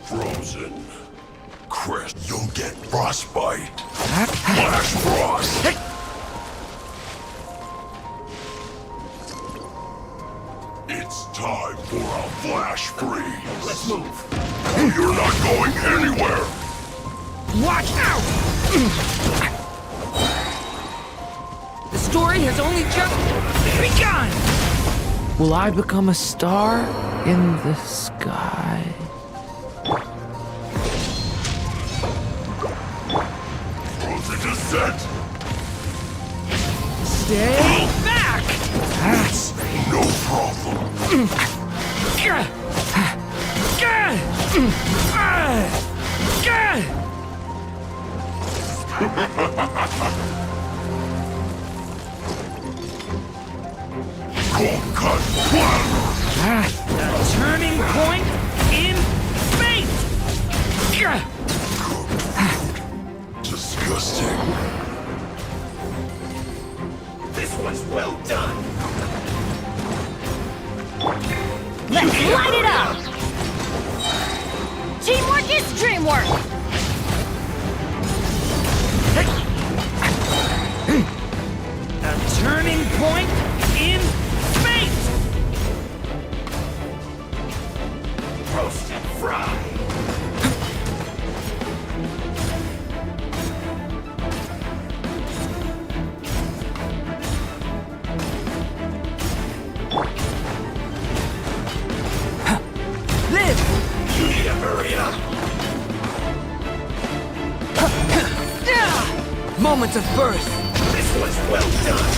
Frozen. Crest, you'll get frostbite. Flash frost. It's time for a flash freeze. Let's move. You're not going anywhere. Watch out! The story has only just begun! Will I become a star in the sky? Frozen descent. Stay back! That's no problem. Cold cut flat. The turning point in fate! Disgusting. This one's well done! Let's light it up! Teamwork is dreamwork! A turning point in fate! Roast and fry! Live! You need to hurry up! Moment of birth! This was well done!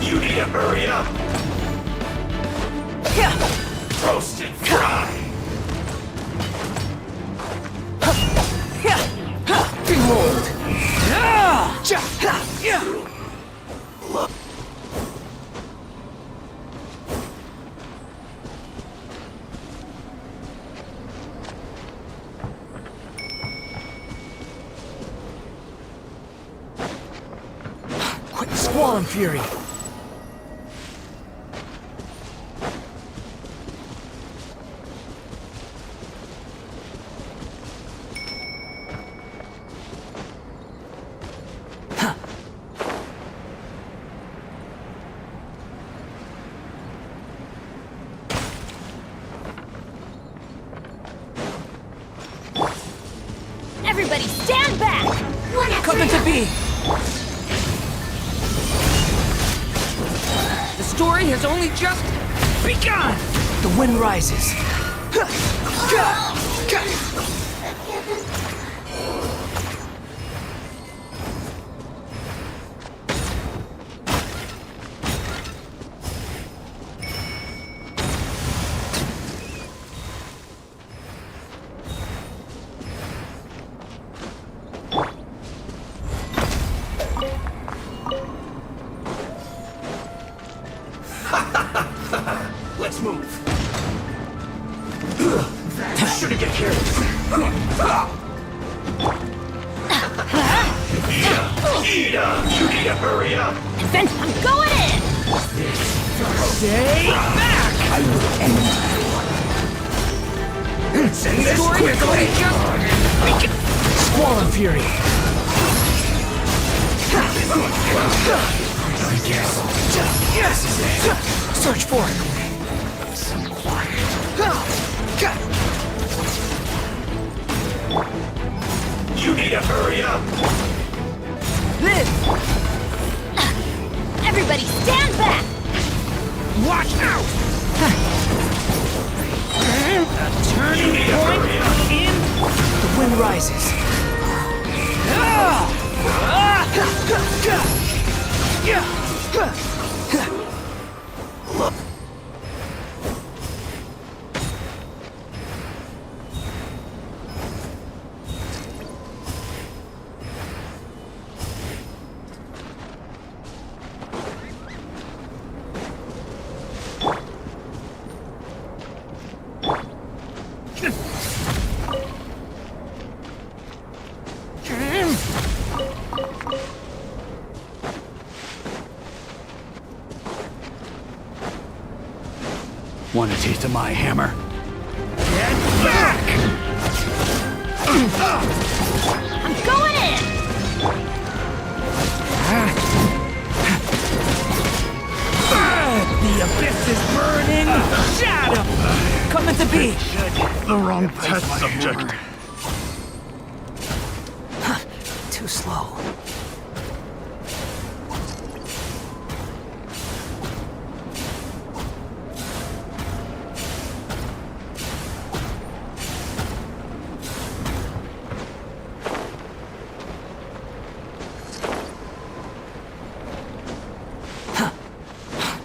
You need to hurry up! Roast and fry! Behold! Quick squall and fury! Everybody stand back! Coming to be! The story has only just begun! The wind rises. Shouldn't get carried. You need to hurry up. Then I'm going in! Stay back! I will end this Story is only just... Squall and fury. Yes! Search for it! You need to hurry up. This! Everybody stand back! Watch out! A turning point in... The wind rises. Want a taste of my hammer? Get back! I'm going in! The abyss is burning! Shadow! Coming to be. The wrong test subject. Too slow.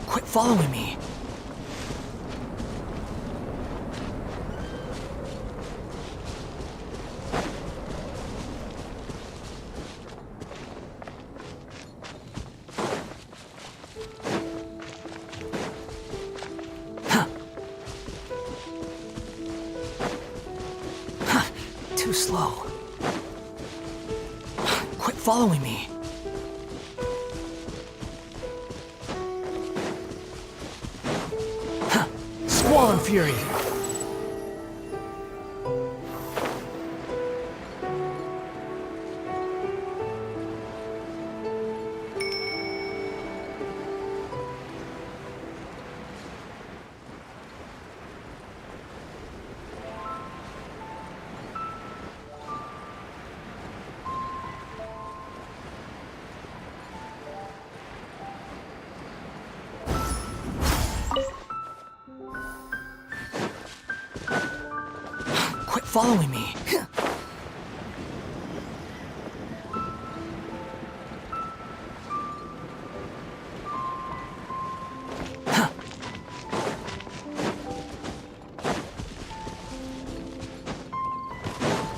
Quit following me. Too slow. Quit following me. Squall and fury. Quit following me.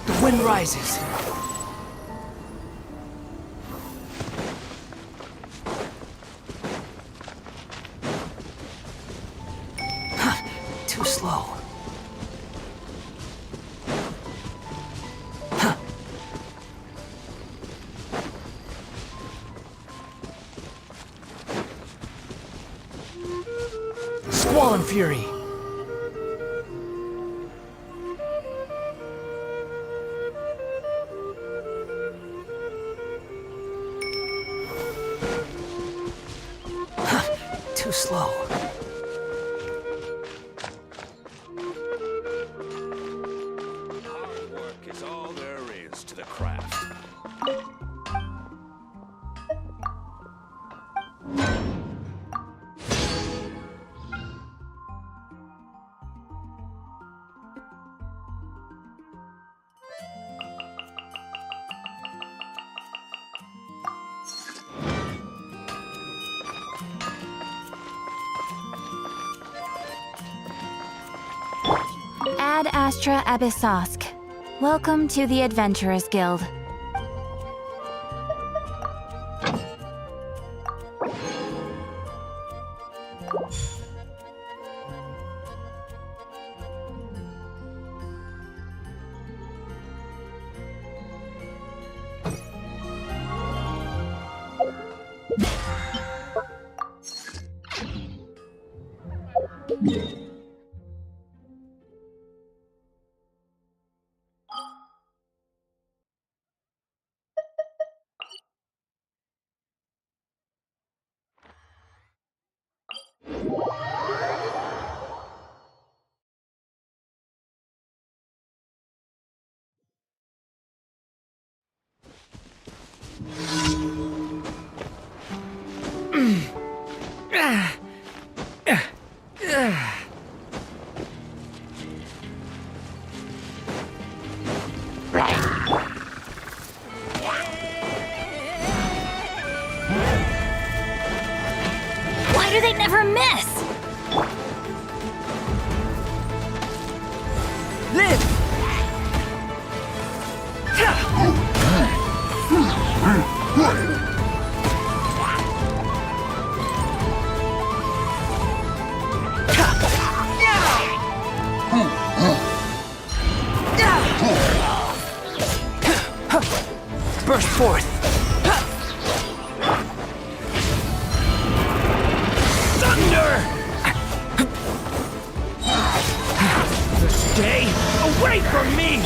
The wind rises. Too slow. Squall and fury. Too slow. Hard work is all there is to the craft. Ad Astra Abyssosk. Welcome to the Adventurers Guild. burst forth. Thunder! Stay away from me!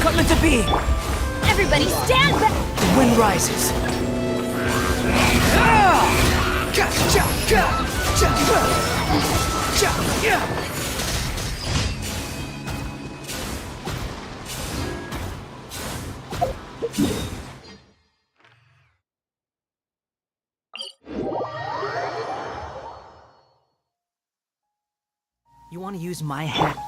Come into being! Everybody stand back! The wind rises. You want to use my hat?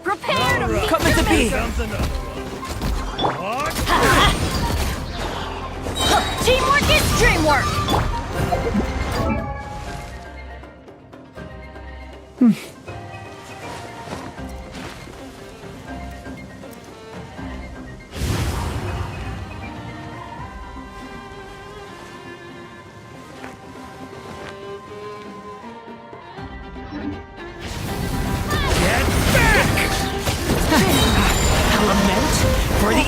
Prepare to meet Coming your to be. Teamwork is dreamwork! Element for the...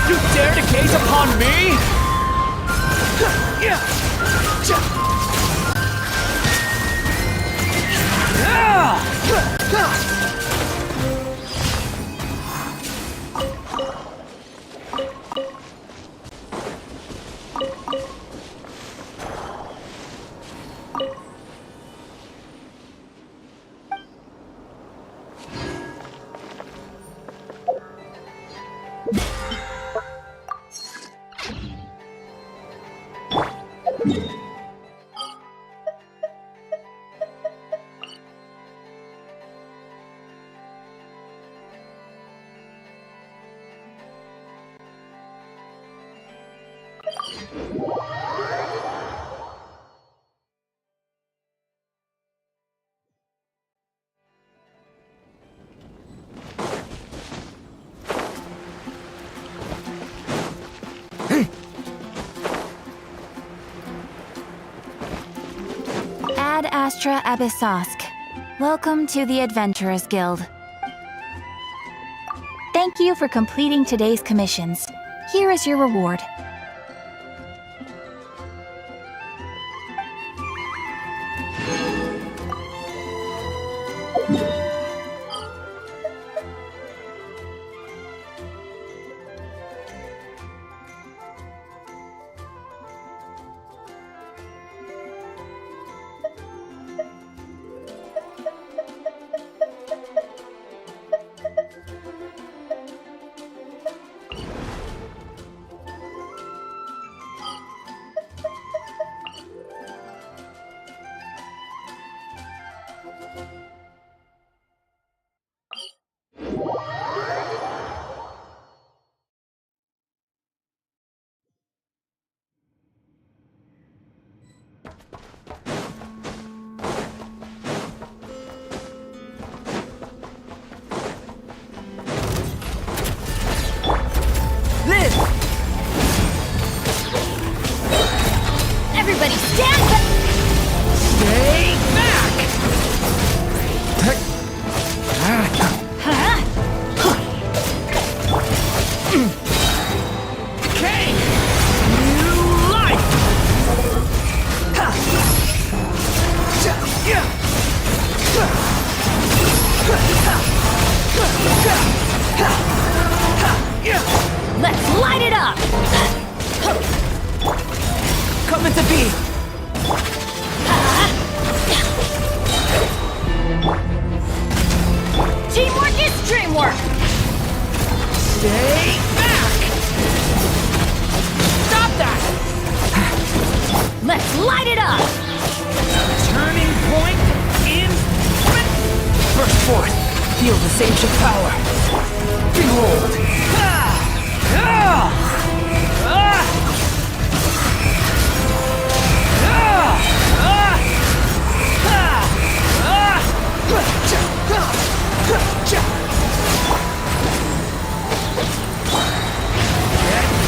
You dare to gaze upon me? Ad Astra Abyssosque. Welcome to the Adventurers Guild. Thank you for completing today's commissions. Here is your reward. Everybody stand back! Stay back! Quem, new life! Let's light it up! Coming to be! Teamwork is dreamwork! Stay back! Stop that! Let's light it up! Turning point in... Burst forth! Feel this ancient power! Behold! Get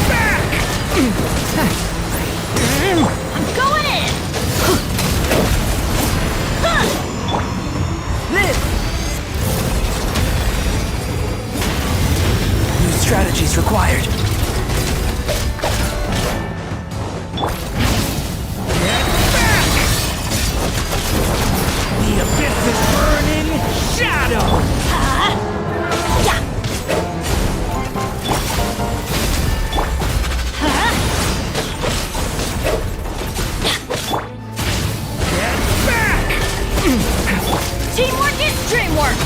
back! energies required. Get back! The abyss's burning shadow! Yeah. Get back! Teamwork is dreamwork.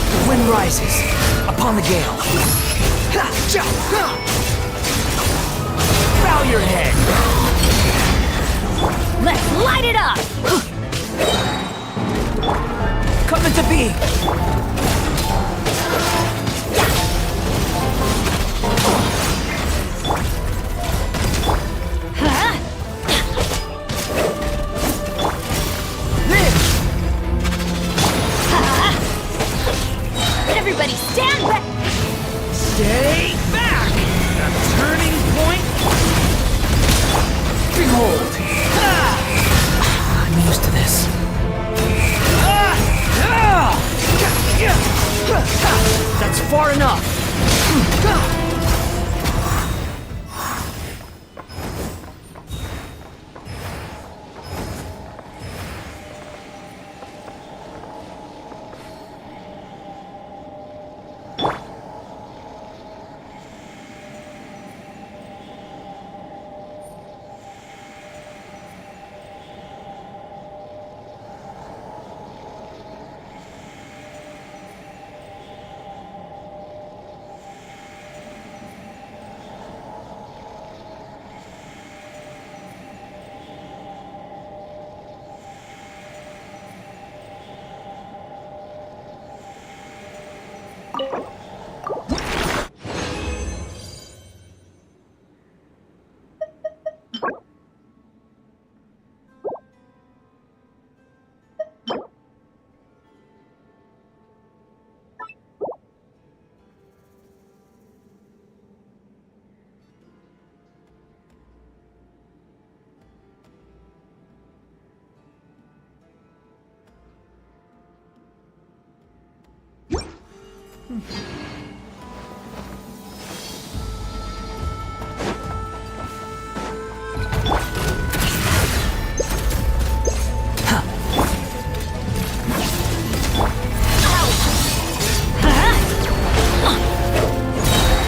The wind rises upon the gale. Bow your head. Let's light it up. Come into being. Everybody stand back. Stay back! The turning point? Behold. I'm used to this. That's far enough.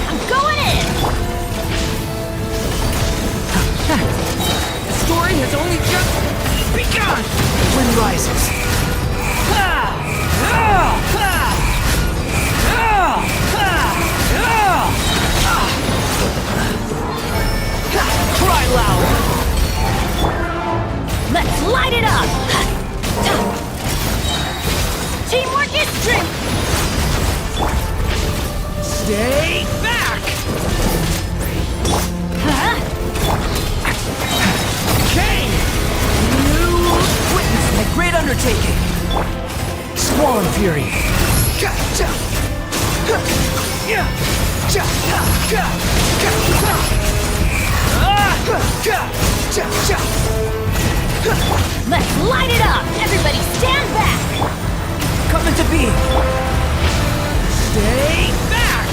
I'm going in. The story has only just begun! Wind rises. Cry loud. Let's light it up. Teamwork is dream. Stay back! Kane! You witness a great undertaking. Squall and fury. Let's light it up. Everybody stand back. Come into being. Stay back!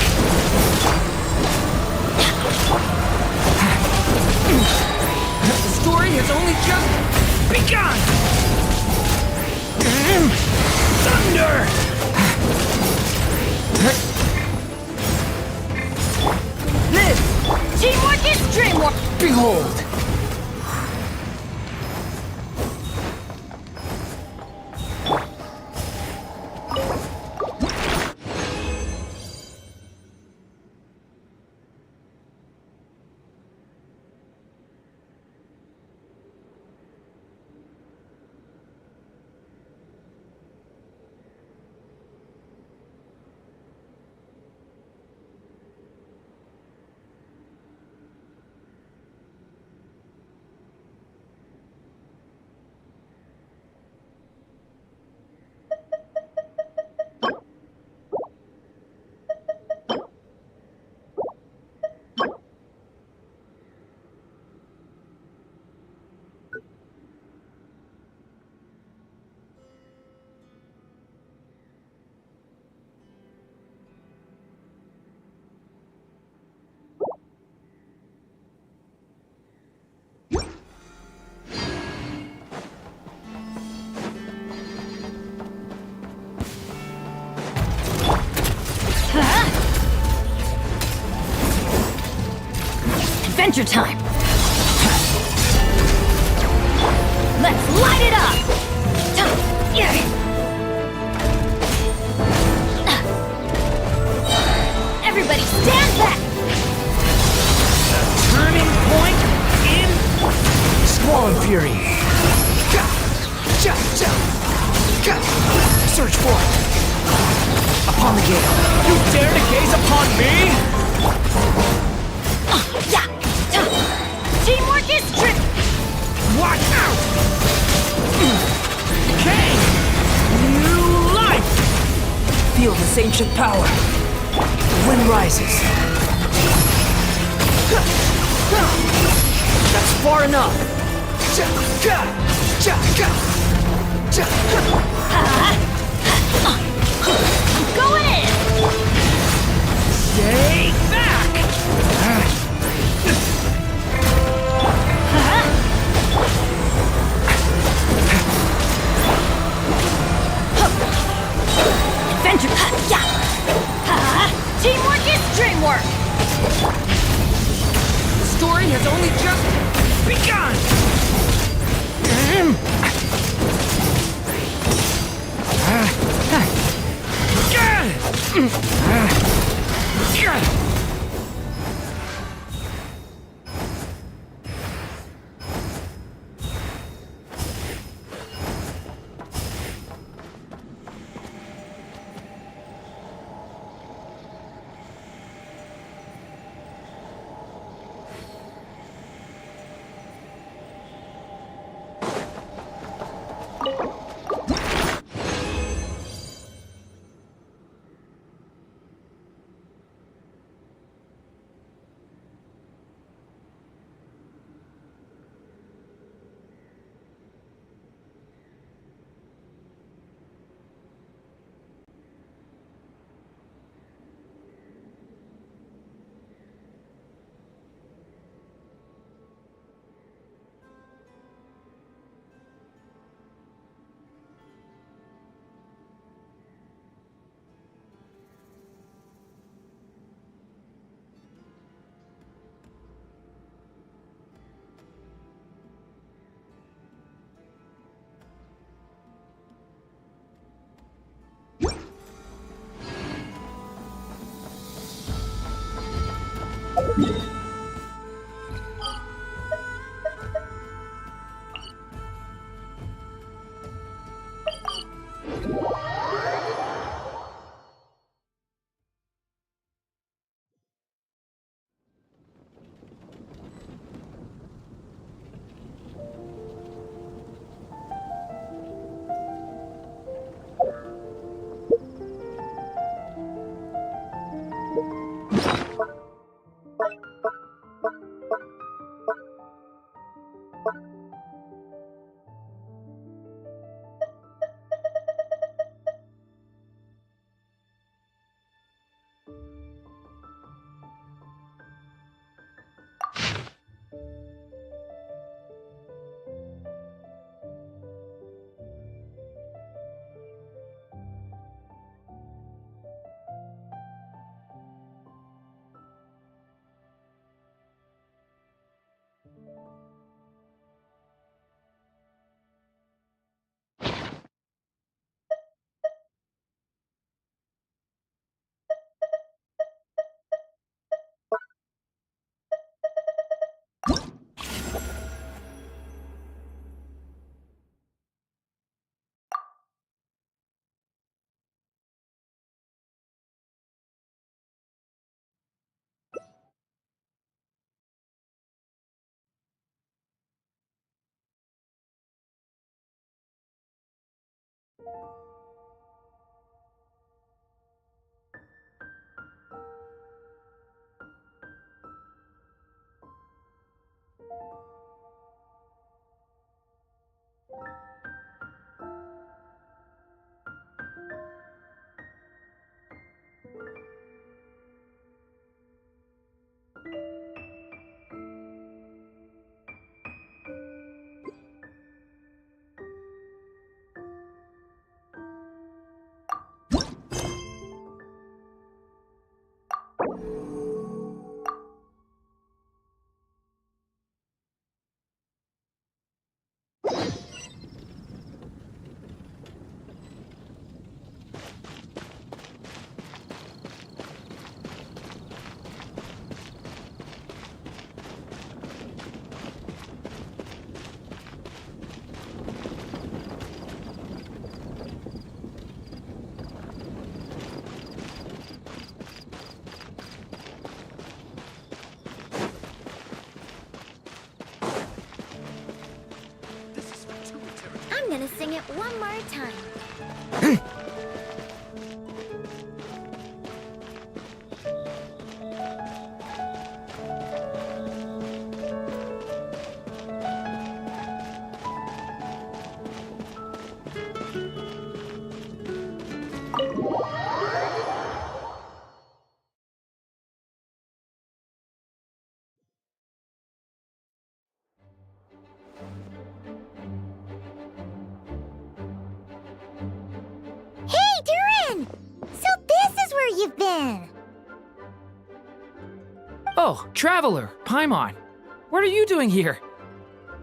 The story has only just begun! Thunder! Live! Teamwork is dreamwork. Behold! adventure time! Let's light it up! Everybody stand back! Turning point in... Squall and Fury. Search for it. Upon the gate. You dare to gaze upon me? Teamwork is tricky! Watch out! Quem! New life! Feel this ancient power. The wind rises. That's far enough. Go in! Stay back! Adventure! Teamwork is dreamwork! The story has only just begun! sing it one more time. You've been. Oh, Traveler, Paimon. What are you doing here?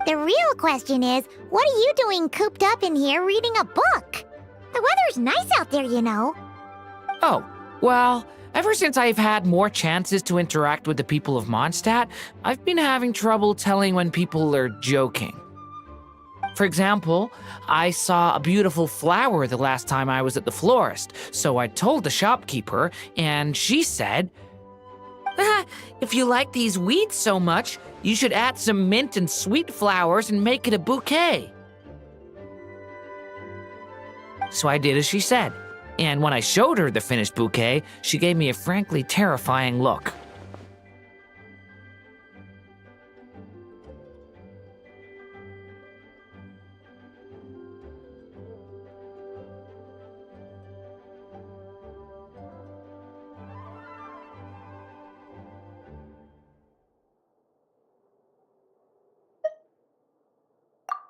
The real question is, what are you doing cooped up in here reading a book? The weather's nice out there, you know. Oh, well, ever since I've had more chances to interact with the people of Mondstadt, I've been having trouble telling when people are joking. For example, I saw a beautiful flower the last time I was at the florist, so I told the shopkeeper, and she said, if you like these weeds so much, you should add some mint and sweet flowers and make it a bouquet. So I did as she said, and when I showed her the finished bouquet, she gave me a frankly terrifying look.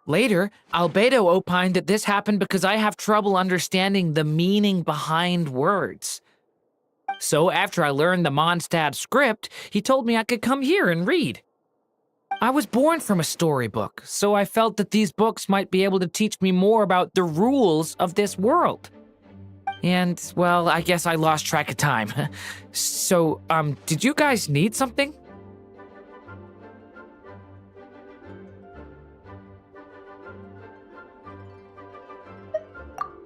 Later, Albedo opined that this happened because I have trouble understanding the meaning behind words. So after I learned the Mondstadt script, he told me I could come here and read. I was born from a storybook, so I felt that these books might be able to teach me more about the rules of this world. And, well, I guess I lost track of time. So, did you guys need something?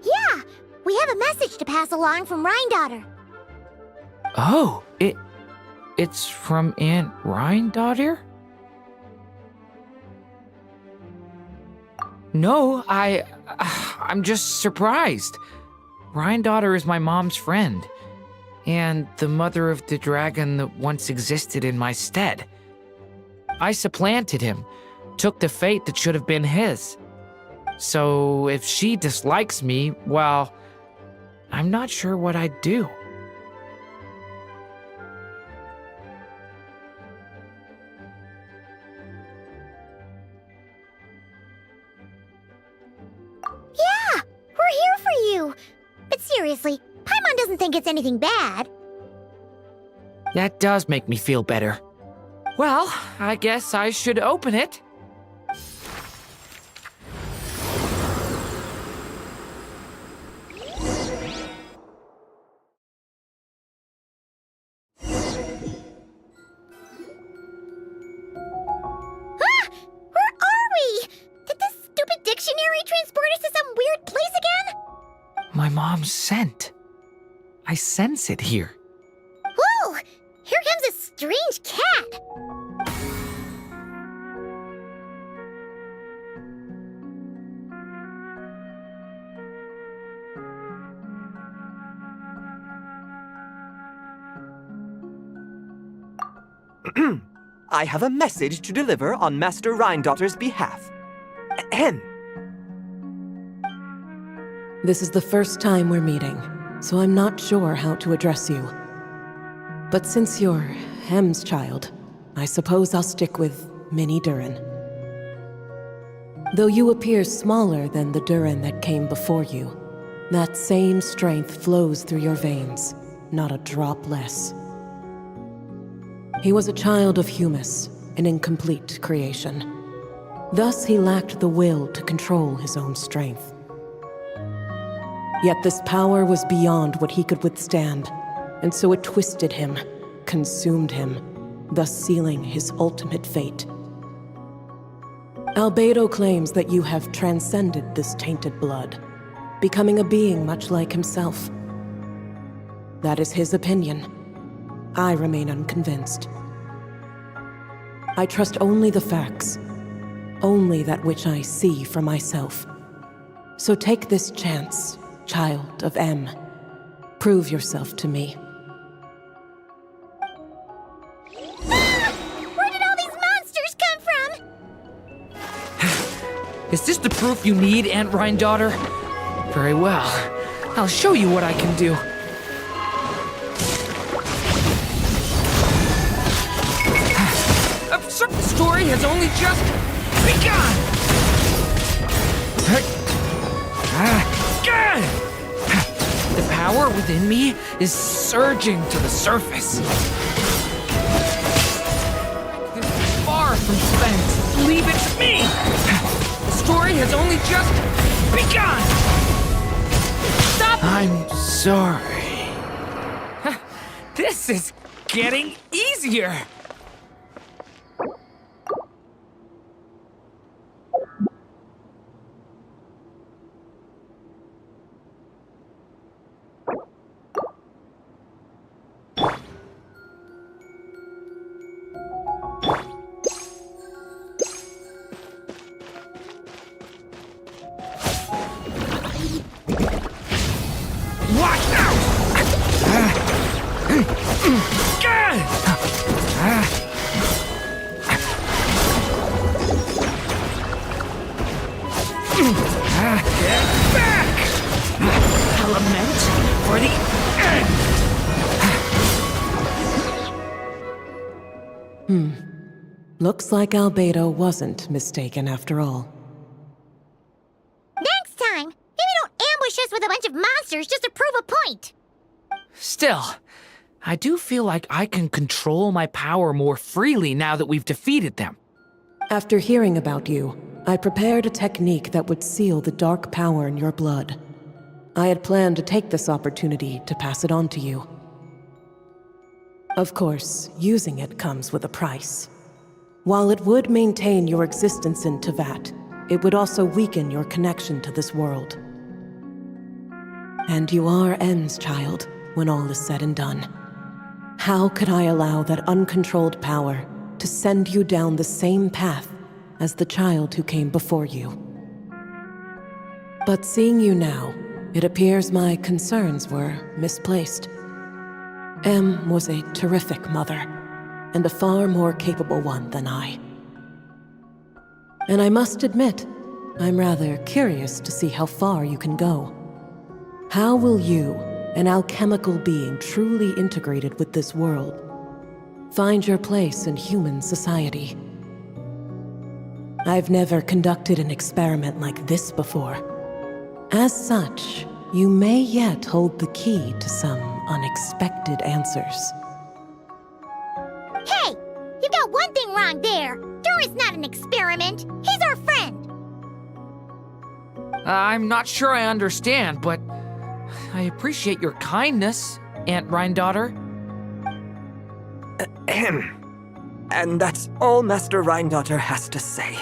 Yeah, we have a message to pass along from Rhindaughter. Oh, it's from Aunt Rhindaughter? No, I'm just surprised. Rhindaughter is my mom's friend, and the mother of the dragon that once existed in my stead. I supplanted him, took the fate that should have been his. So if she dislikes me, well, I'm not sure what I'd do. Yeah, we're here for you. But seriously, Paimon doesn't think it's anything bad. That does make me feel better. Well, I guess I should open it. My mom's scent. I sense it here. Whoa! Here comes a strange cat! I have a message to deliver on Master Rhindaughter's behalf. Ahem. This is the first time we're meeting, so I'm not sure how to address you. But since you're Hem's child, I suppose I'll stick with Mini Durin. Though you appear smaller than the Durin that came before you, that same strength flows through your veins, not a drop less. He was a child of Humus, an incomplete creation. Thus he lacked the will to control his own strength. Yet this power was beyond what he could withstand, and so it twisted him, consumed him, thus sealing his ultimate fate. Albedo claims that you have transcended this tainted blood, becoming a being much like himself. That is his opinion. I remain unconvinced. I trust only the facts, only that which I see for myself. So take this chance, child of M. Prove yourself to me. Ah! Where did all these monsters come from? Is this the proof you need, Aunt Rhine-daughter? Very well. I'll show you what I can do. A certain story has only just begun! The power within me is surging to the surface. This is far from spent. Leave it to me! The story has only just begun! Stop! I'm sorry. This is getting easier. Watch out! Get back! Element for the end! Looks like Albedo wasn't mistaken after all. Next time, maybe don't ambush us with a bunch of monsters just to prove a point. Still, I do feel like I can control my power more freely now that we've defeated them. After hearing about you, I prepared a technique that would seal the dark power in your blood. I had planned to take this opportunity to pass it on to you. Of course, using it comes with a price. While it would maintain your existence in Teyvat, it would also weaken your connection to this world. And you are M's child, when all is said and done. How could I allow that uncontrolled power to send you down the same path as the child who came before you? But seeing you now, it appears my concerns were misplaced. M was a terrific mother, and a far more capable one than I. And I must admit, I'm rather curious to see how far you can go. How will you, an alchemical being truly integrated with this world, find your place in human society? I've never conducted an experiment like this before. As such, you may yet hold the key to some unexpected answers. Hey, you got one thing wrong there. Durin's not an experiment. He's our friend. I'm not sure I understand, but I appreciate your kindness, Aunt Rhine-daughter. And that's all Master Rhine-daughter has to say.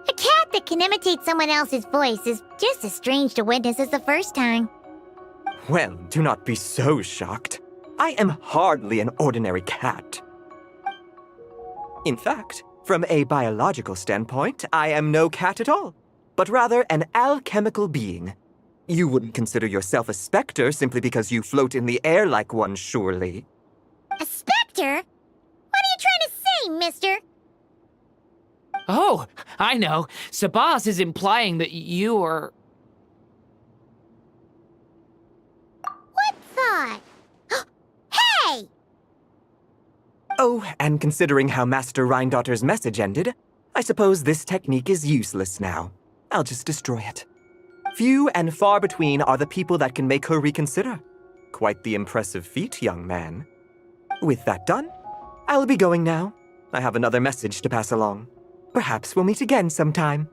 A cat that can imitate someone else's voice is just as strange to witness as the first time. Well, do not be so shocked. I am hardly an ordinary cat. In fact, from a biological standpoint, I am no cat at all, but rather an alchemical being. You wouldn't consider yourself a specter simply because you float in the air like one, surely. A specter? What are you trying to say, mister? Oh, I know. Sabaz is implying that you are... What thought? Hey! Oh, and considering how Master Rhine-daughter's message ended, I suppose this technique is useless now. I'll just destroy it. Few and far between are the people that can make her reconsider. Quite the impressive feat, young man. With that done, I'll be going now. I have another message to pass along. Perhaps we'll meet again sometime.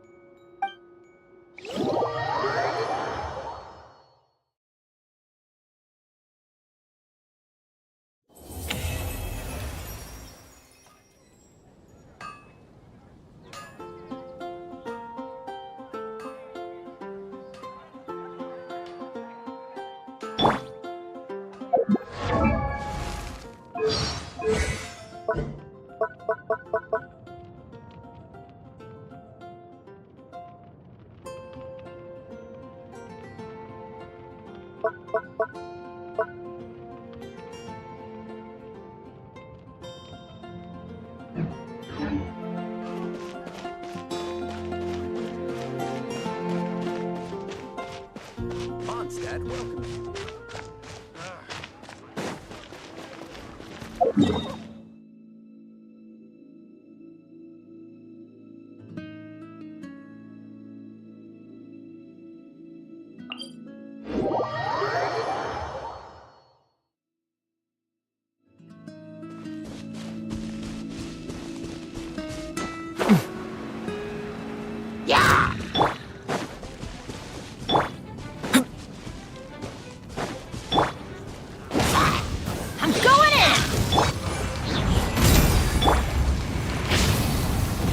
I'm going in!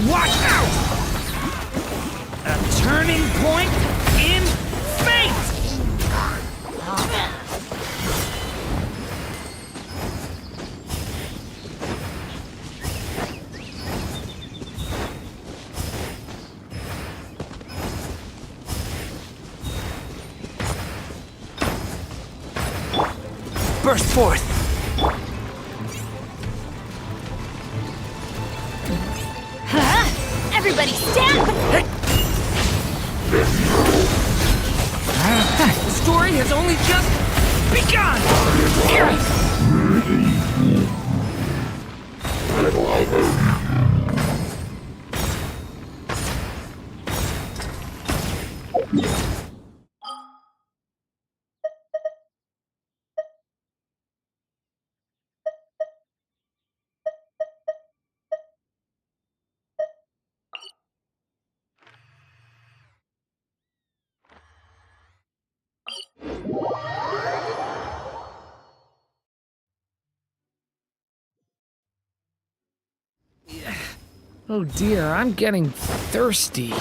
Watch out! A turning point in fate! Burst forth! Huh? Everybody stand! The story has only just begun! Oh dear, I'm getting thirsty.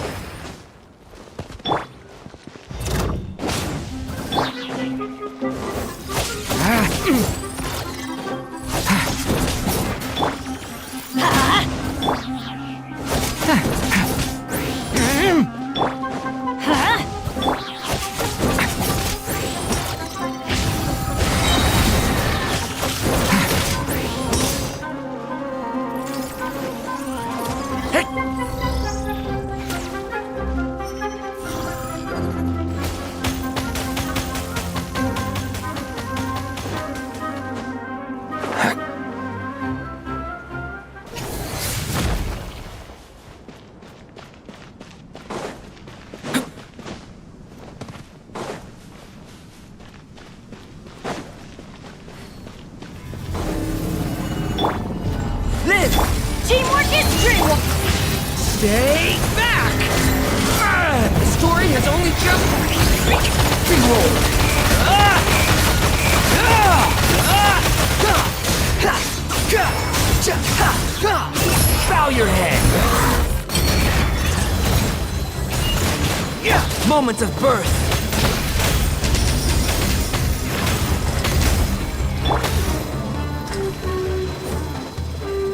Teamwork is dreamwork! Stay back! The story has only just begun. Bow your head! Moments of birth!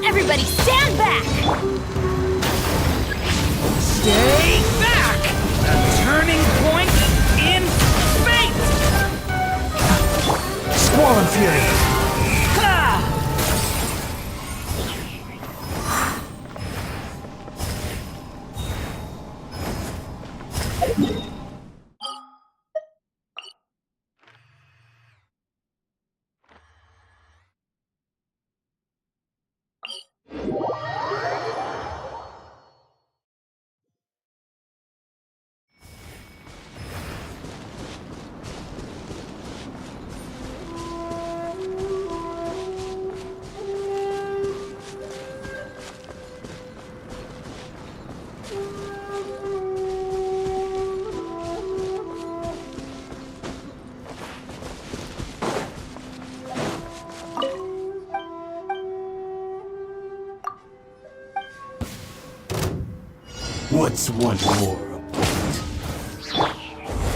Everybody stand back! Stay back! A turning point in fate! Squall Fury! Ha! What's one more?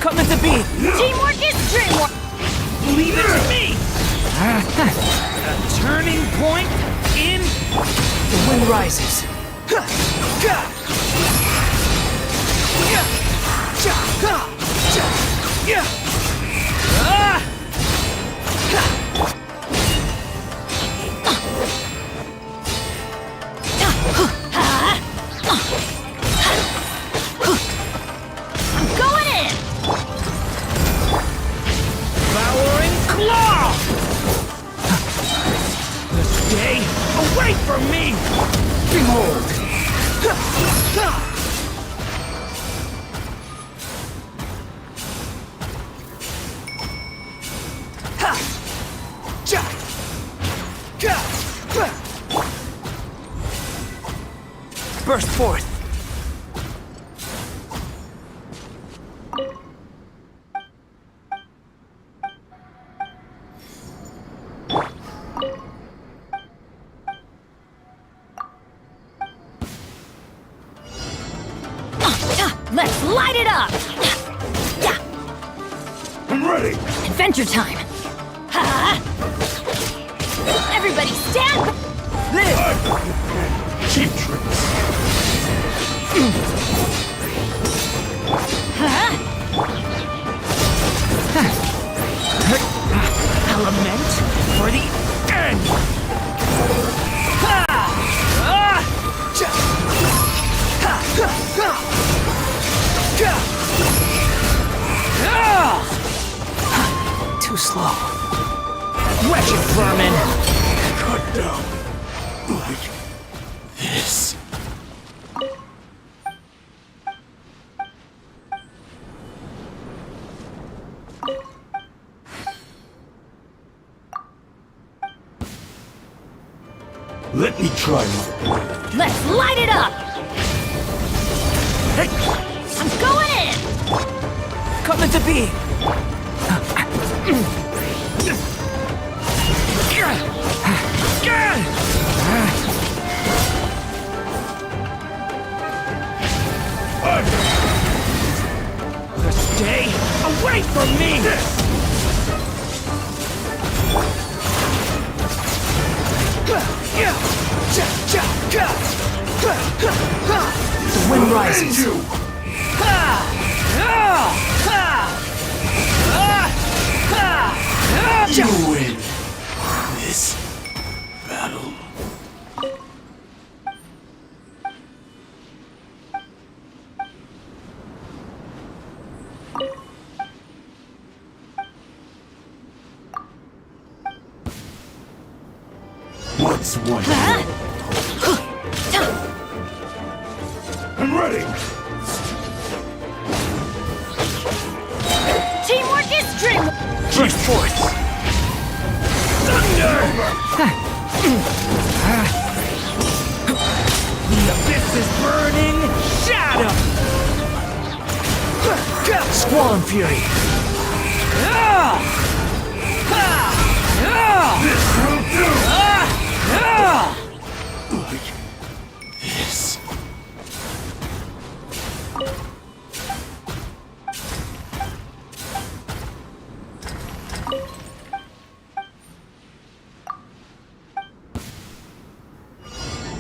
Come into being! Teamwork is dreamwork! Leave it to me! A turning point in... The wind rises. away from me! Behold! Burst forth! Let's light it up! I'm ready! Adventure time! Everybody stand! Cheap tricks! Element for the end! Too slow. Wretched vermin! Cut down! Like this. Let me try my... Let's light it up! I'm going in! Come into being! Stay away from me! The wind rises. You! You win this battle. What's one? I'm ready. Teamwork is dream! Burst forth! Thunder! The abyss is burning! Shadow! Squall and fury! This will do! Like this.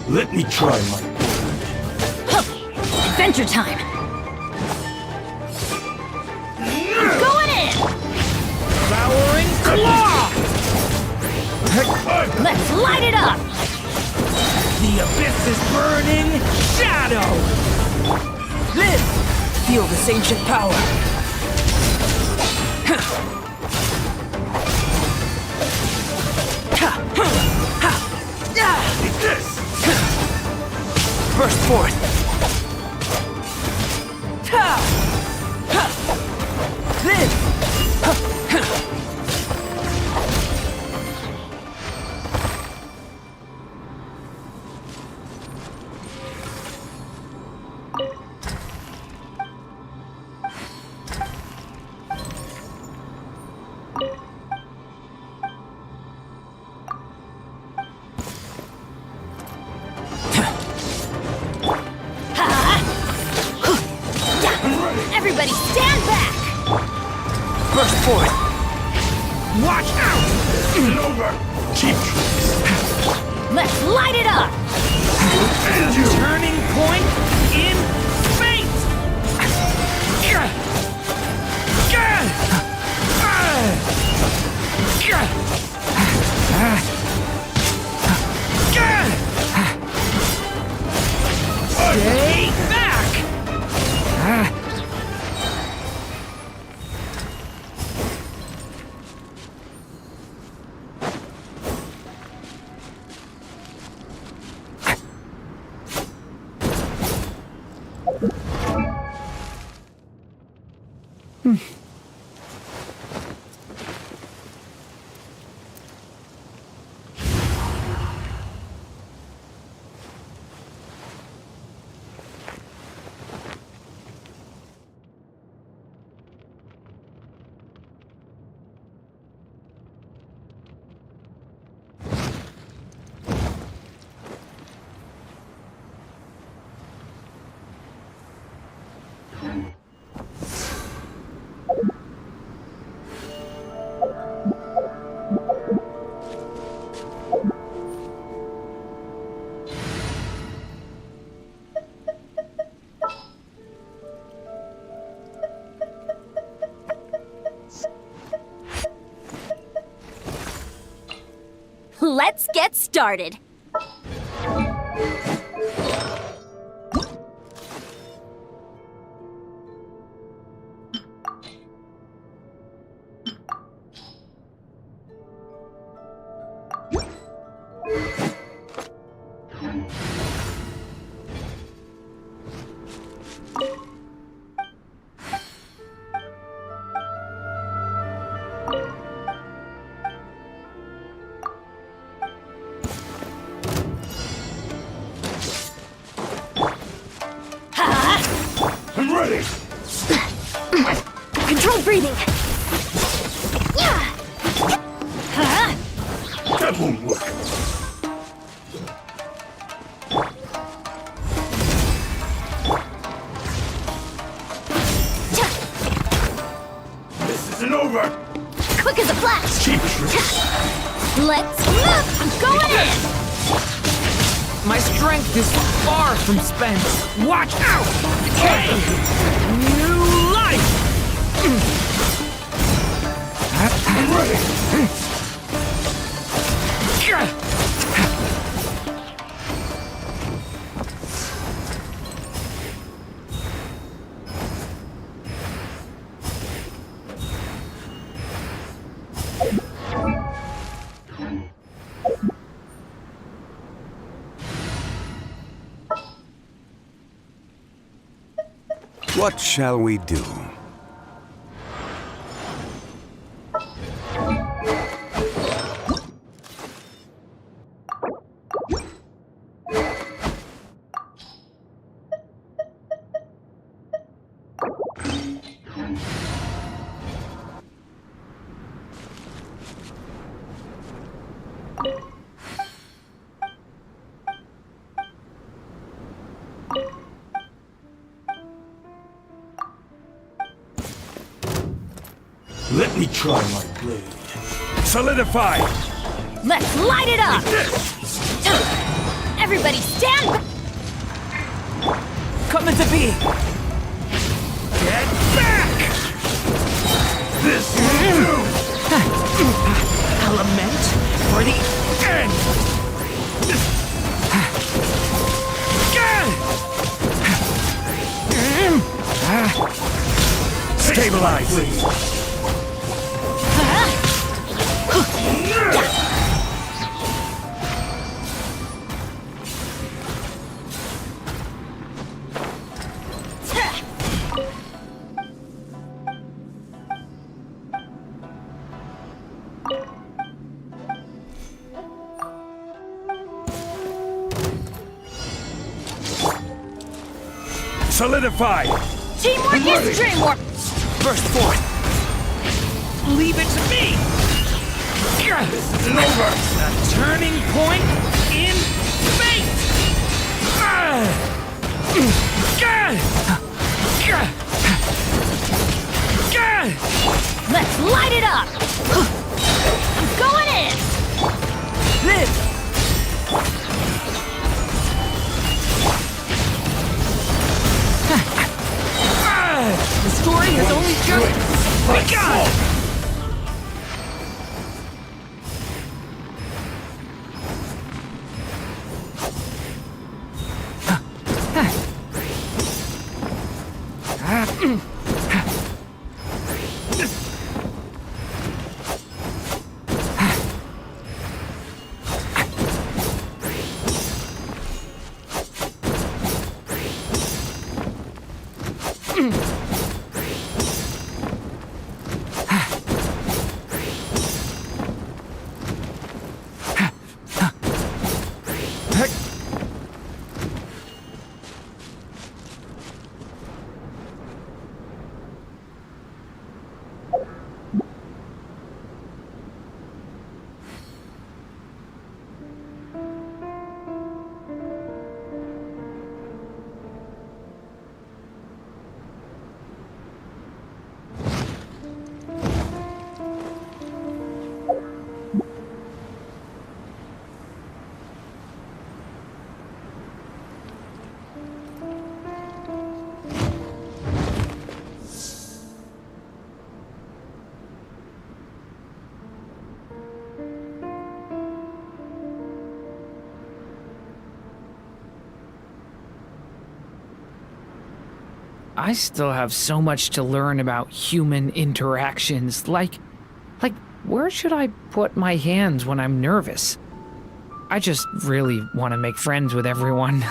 Let me try my... Adventure time! I'm going in! Devouring claw! Let's light it up! The abyss is burning! Shadow! Live! Feel this ancient power! Eat this! Burst forth! Live! Everybody stand back! Burst forth! Watch out! It's over! Cheap tricks! Let's light it up! And you! Turning point in fate! Stay back! get started. I'm ready! Controlled breathing. That won't work. This isn't over! Quick as a flash. Keep it. Let's move. I'm going in. My strength is far from spent. Watch out! Hey! New life! I'm ready! What shall we do? Let me try my blade. Solidify! Let's light it up. Everybody stand back. Coming to be! Get back! This will do! Element for the end! Stabilize! Solidify! Teamwork is dreamwork. Burst forth! Leave it to me! This isn't over! A turning point in fate! Let's light it up. I'm going in. This! The story has only just begun! I still have so much to learn about human interactions. Like, where should I put my hands when I'm nervous? I just really want to make friends with everyone.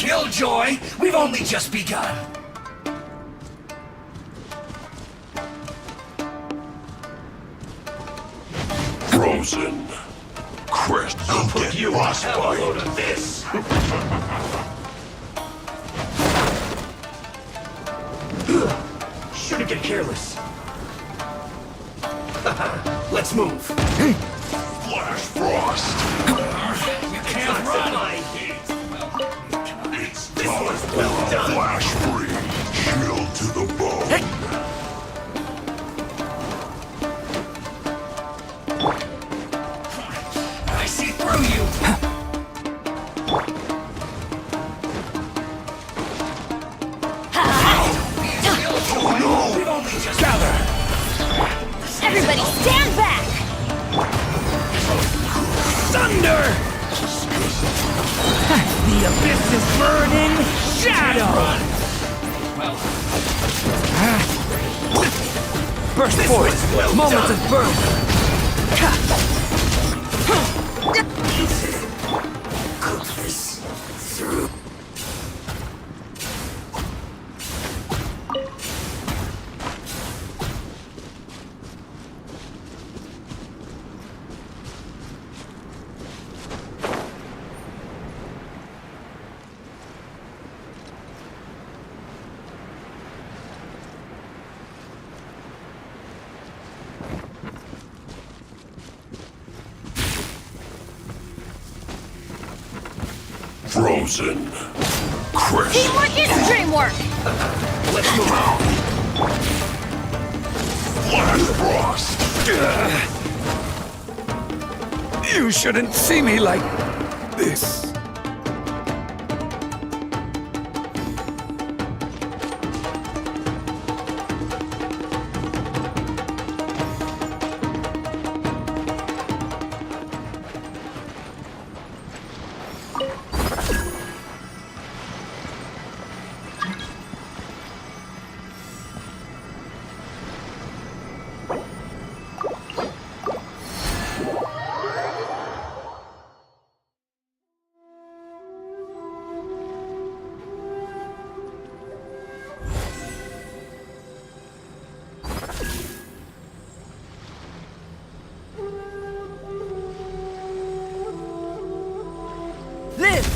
Killjoy! We've only just begun! Frozen. Crest, I'll put get you on a frostbite. load of this. Shouldn't get careless. Let's move. Flash frost. You can't run. It's time for a flash freeze. Chill to the bone. I see through you. Oh no! We've only just Everybody stand back! Thunder! The abyss is burning shadow! Burst forth! Moments of birth! cook this through. Frozen. Crest. Teamwork is dreamwork! Let's move on. Flash frost. You shouldn't see me like this. This!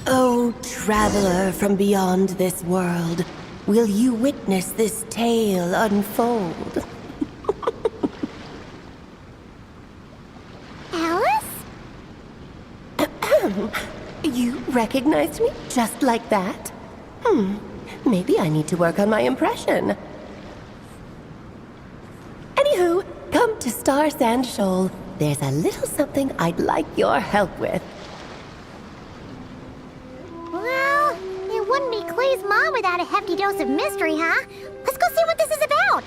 O traveler from beyond this world, will you witness this tale unfold? Alice? You recognized me just like that? Maybe I need to work on my impression. Anywho, come to Star Sand Shoal. There's a little something I'd like your help with. Well, it wouldn't be Clay's mom without a hefty dose of mystery, huh? Let's go see what this is about.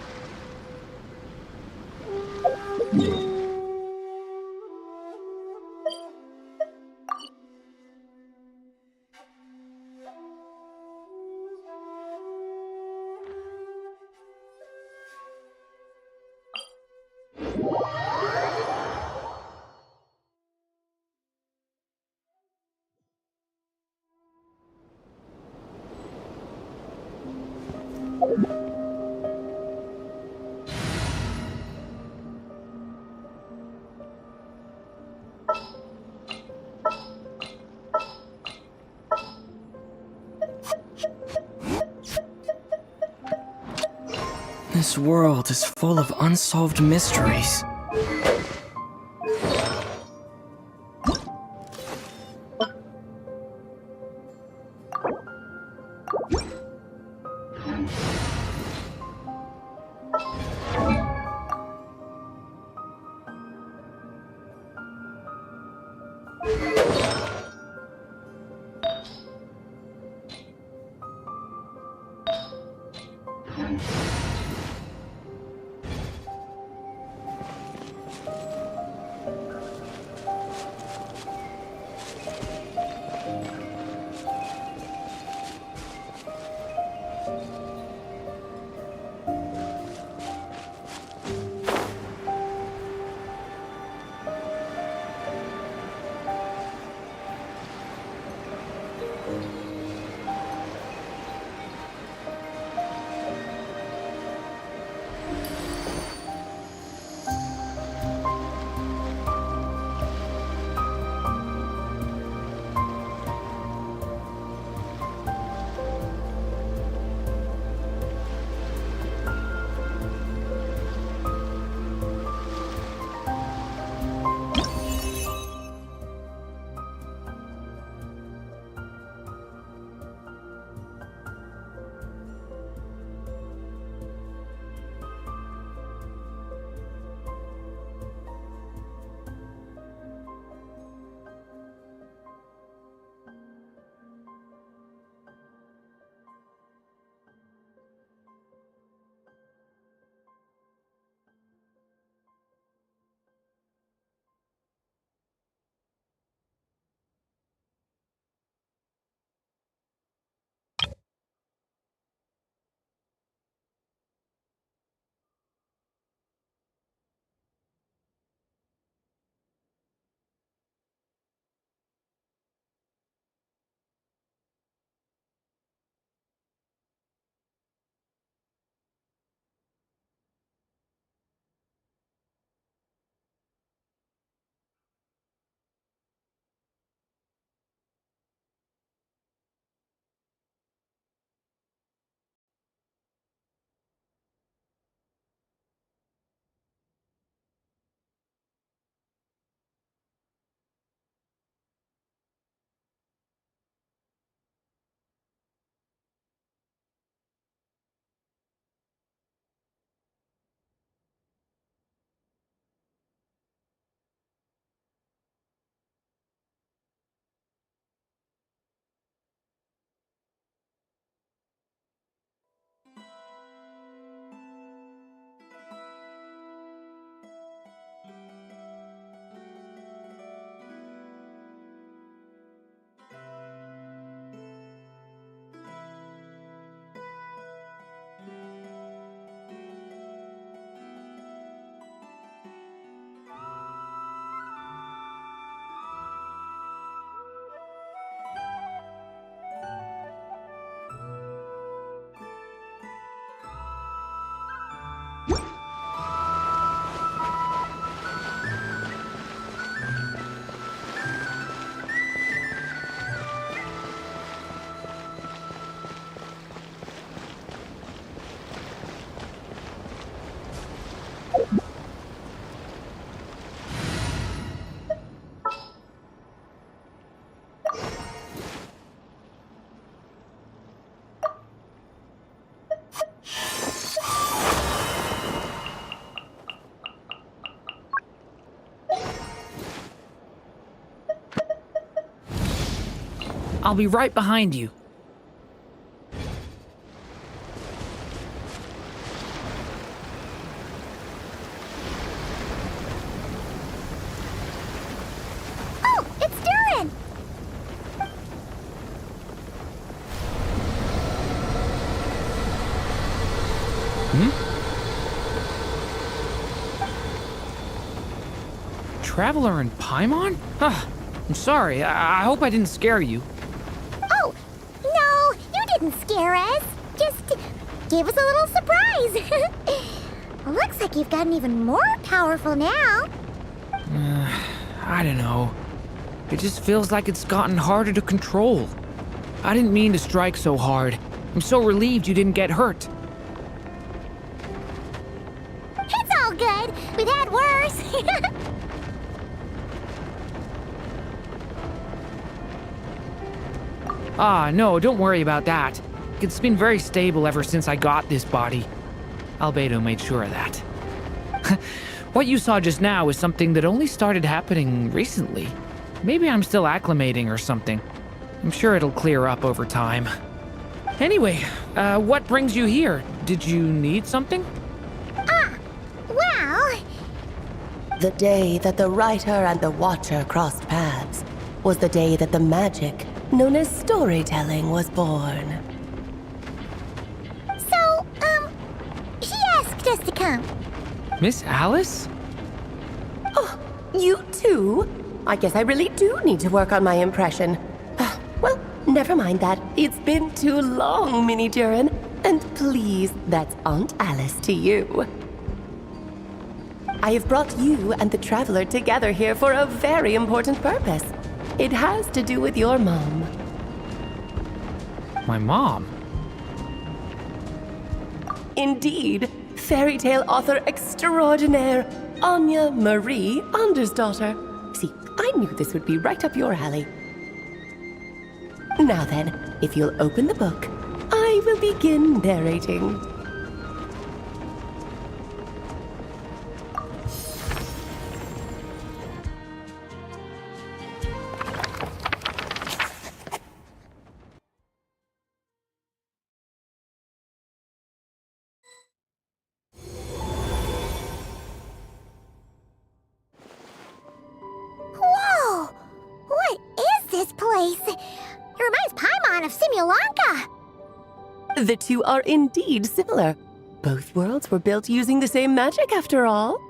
This world is full of unsolved mysteries. I'll be right behind you. Oh, it's Durin! Traveler in Paimon? I'm sorry. I hope I didn't scare you. Oh, no, you didn't scare us. Just gave us a little surprise. Looks like you've gotten even more powerful now. I don't know. It just feels like it's gotten harder to control. I didn't mean to strike so hard. I'm so relieved you didn't get hurt. we've had worse. Ah, no, don't worry about that. It's been very stable ever since I got this body. Albedo made sure of that. What you saw just now is something that only started happening recently. Maybe I'm still acclimating or something. I'm sure it'll clear up over time. Anyway, what brings you here? Did you need something? Well... The day that the writer and the watcher crossed paths was the day that the magic known as storytelling was born. So, she asked us to come. Miss Alice? Oh, you too? I guess I really do need to work on my impression. Well, never mind that. It's been too long, Minnie Duran. And please, that's Aunt Alice to you. I have brought you and the Traveler together here for a very important purpose. It has to do with your mom. My mom? Indeed, fairy tale author extraordinaire, Anya Marie Andersdottir. See, I knew this would be right up your alley. Now then, if you'll open the book, I will begin narrating. Whoa! What is this place? It reminds Paimon of Simulanka. The two are indeed similar. Both worlds were built using the same magic, after all.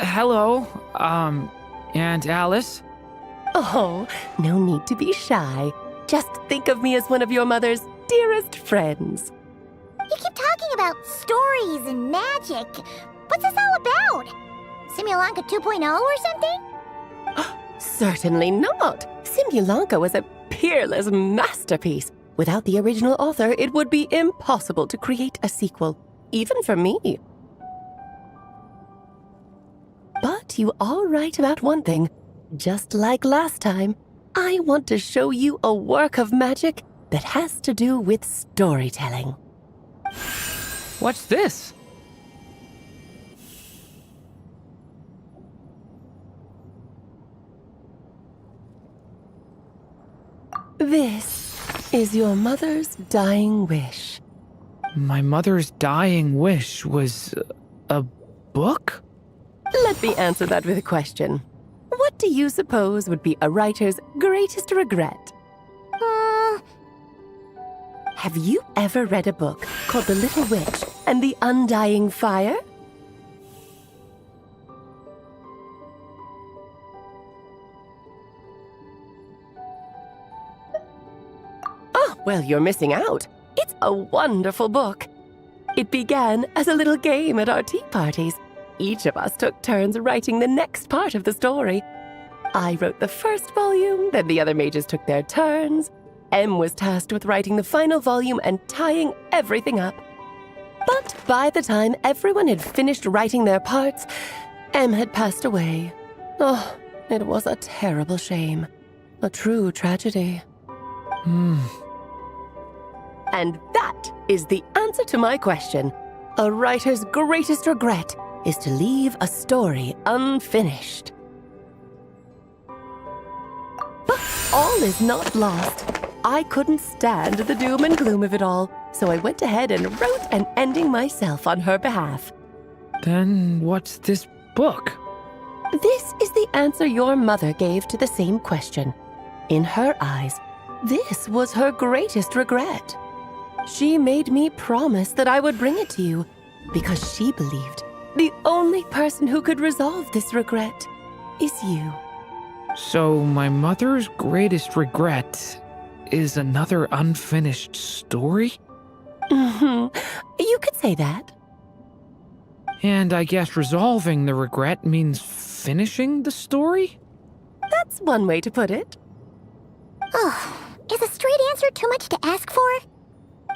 Hello, Aunt Alice? Oh, no need to be shy. Just think of me as one of your mother's dearest friends. You keep talking about stories and magic. What's this all about? Simulanka 2.0 or something? Certainly not. Simulanka was a peerless masterpiece. Without the original author, it would be impossible to create a sequel, even for me. But you are right about one thing. Just like last time, I want to show you a work of magic that has to do with storytelling. What's this? This is your mother's dying wish. My mother's dying wish was a book? Let me answer that with a question. What do you suppose would be a writer's greatest regret? Have you ever read a book called The Little Witch and the Undying Fire? Oh, well, you're missing out. It's a wonderful book. It began as a little game at our tea parties. Each of us took turns writing the next part of the story. I wrote the first volume, then the other mages took their turns. Em was tasked with writing the final volume and tying everything up. But by the time everyone had finished writing their parts, Em had passed away. Oh, it was a terrible shame. A true tragedy. And that is the answer to my question. A writer's greatest regret. is to leave a story unfinished. But all is not lost. I couldn't stand the doom and gloom of it all, so I went ahead and wrote an ending myself on her behalf. Then what's this book? This is the answer your mother gave to the same question. In her eyes, this was her greatest regret. She made me promise that I would bring it to you because she believed the only person who could resolve this regret is you. So my mother's greatest regret is another unfinished story? You could say that. And I guess resolving the regret means finishing the story? That's one way to put it. Oh, is a straight answer too much to ask for?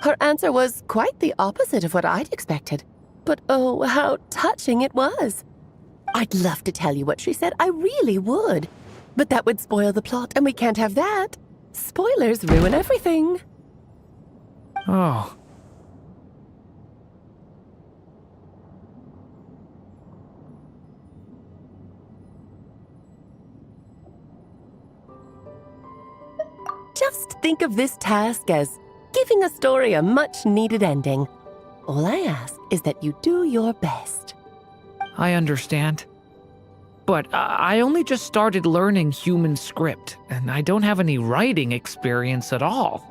Her answer was quite the opposite of what I'd expected. But oh, how touching it was. I'd love to tell you what she said, I really would. But that would spoil the plot, and we can't have that. Spoilers ruin everything. Oh. Just think of this task as giving a story a much-needed ending. All I ask is that you do your best. I understand. But I only just started learning human script, and I don't have any writing experience at all.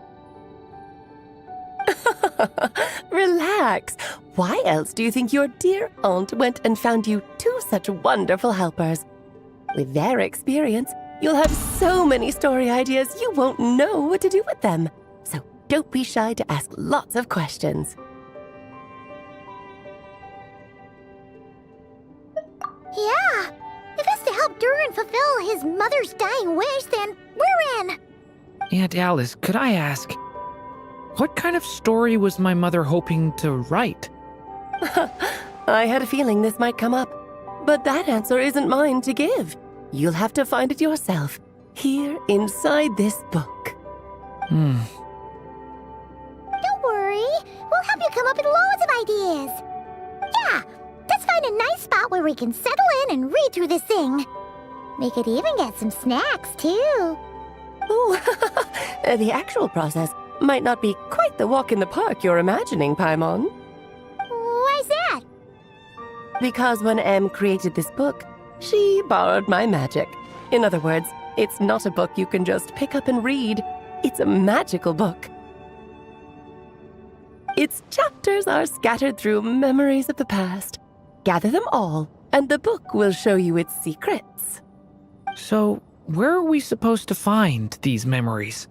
Relax. Why else do you think your dear aunt went and found you two such wonderful helpers? With their experience, you'll have so many story ideas you won't know what to do with them. So don't be shy to ask lots of questions. Yeah. If it's to help Durin fulfill his mother's dying wish, then we're in. Aunt Alice, could I ask, what kind of story was my mother hoping to write? I had a feeling this might come up, but that answer isn't mine to give. You'll have to find it yourself, here inside this book. Don't worry. We'll help you come up with loads of ideas. Yeah, let's find a nice spot where we can settle in and read through this thing. We could even get some snacks, too. Oh, the actual process might not be quite the walk in the park you're imagining, Paimon. Why's that? Because when Em created this book, she borrowed my magic. In other words, it's not a book you can just pick up and read. It's a magical book. Its chapters are scattered through memories of the past. Gather them all, and the book will show you its secrets. So, where are we supposed to find these memories?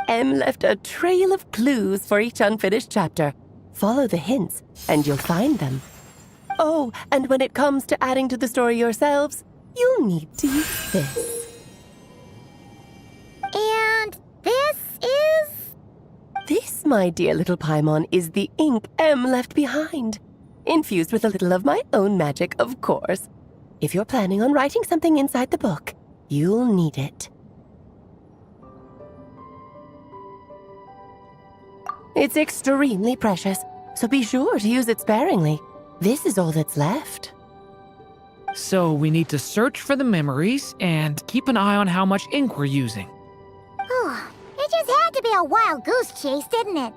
Em left a trail of clues for each unfinished chapter. Follow the hints, and you'll find them. Oh, and when it comes to adding to the story yourselves, you'll need to use this. And this is? This, my dear little Paimon, is the ink Em left behind. Infused with a little of my own magic, of course. If you're planning on writing something inside the book, you'll need it. It's extremely precious, so be sure to use it sparingly. This is all that's left. So we need to search for the memories and keep an eye on how much ink we're using. Oh, it just had to be a wild goose chase, didn't it?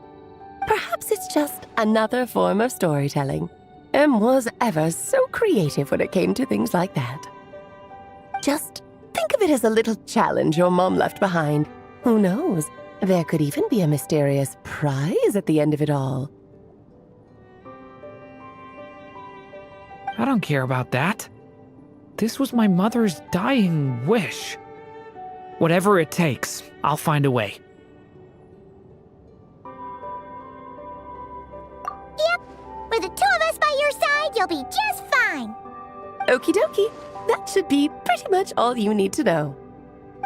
Perhaps it's just another form of storytelling. Em was ever so creative when it came to things like that. Just think of it as a little challenge your mom left behind. Who knows? There could even be a mysterious prize at the end of it all. I don't care about that. This was my mother's dying wish. Whatever it takes, I'll find a way. Yep. With the two of us by your side, you'll be just fine. Okie dokie. That should be pretty much all you need to know.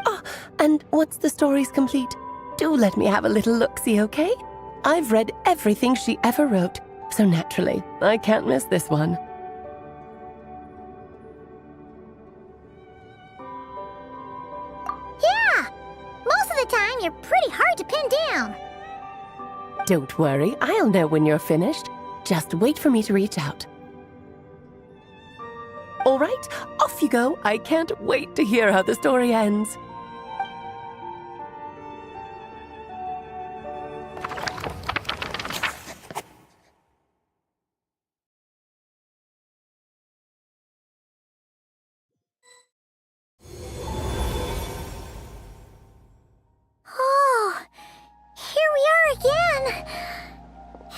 Oh, and once the story's complete, do let me have a little look-see, okay? I've read everything she ever wrote, so naturally, I can't miss this one. Yeah! Most of the time, you're pretty hard to pin down. Don't worry, I'll know when you're finished. Just wait for me to reach out. All right, off you go. I can't wait to hear how the story ends. Oh, here we are again.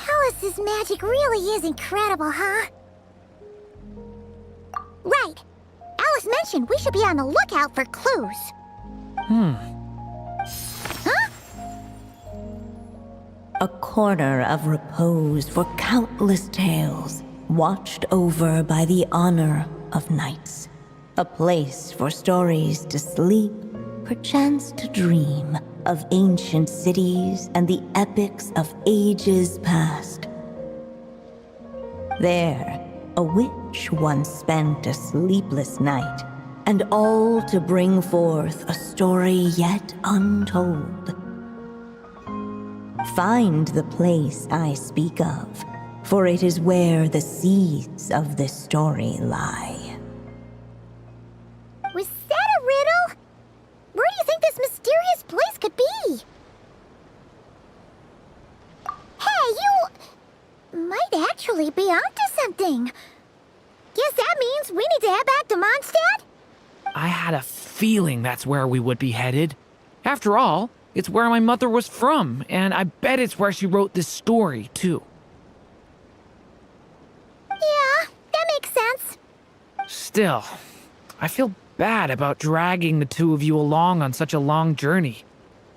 Alice's magic really is incredible, huh? Right. Alice mentioned we should be on the lookout for clues. Huh? A corner of repose for countless tales, watched over by the honor of knights. A place for stories to sleep, perchance to dream of ancient cities and the epics of ages past. There, a witch once spent a sleepless night, and all to bring forth a story yet untold. Find the place I speak of, for it is where the seeds of this story lie. Was that a riddle? Where do you think this mysterious place could be? Hey, you might actually be onto something. Guess that means we need to head back to Mondstadt? I had a feeling that's where we would be headed. After all, it's where my mother was from, and I bet it's where she wrote this story, too. Yeah, that makes sense. Still, I feel bad about dragging the two of you along on such a long journey.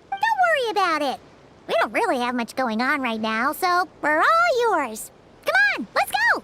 Don't worry about it. We don't really have much going on right now, so we're all yours. Come on, let's go!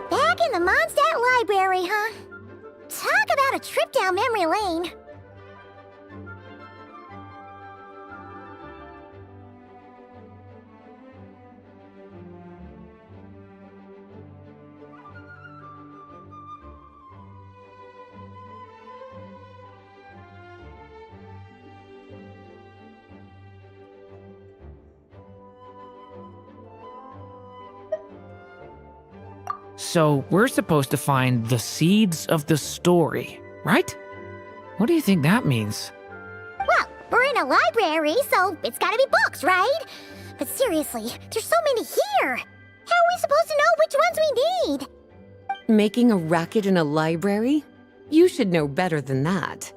Back in the Mondstadt Library, huh? Talk about a trip down memory lane. So, we're supposed to find the seeds of the story, right? What do you think that means? Well, we're in a library, so it's gotta be books, right? But seriously, there's so many here. How are we supposed to know which ones we need? Making a racket in a library? You should know better than that.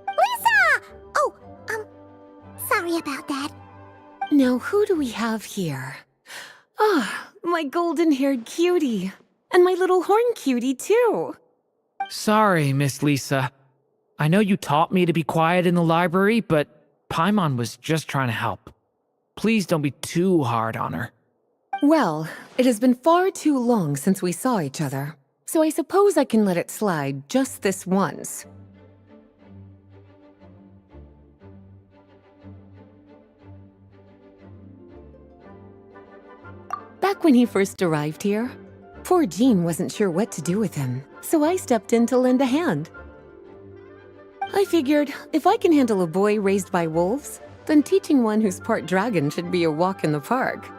Lisa! Oh, sorry about that. Now, who do we have here? Ah, my golden-haired cutie. And my little horn cutie, too. Sorry, Miss Lisa. I know you taught me to be quiet in the library, but Paimon was just trying to help. Please don't be too hard on her. Well, it has been far too long since we saw each other, so I suppose I can let it slide just this once. Back when he first arrived here, poor Jean wasn't sure what to do with him, so I stepped in to lend a hand. I figured if I can handle a boy raised by wolves, then teaching one who's part dragon should be a walk in the park.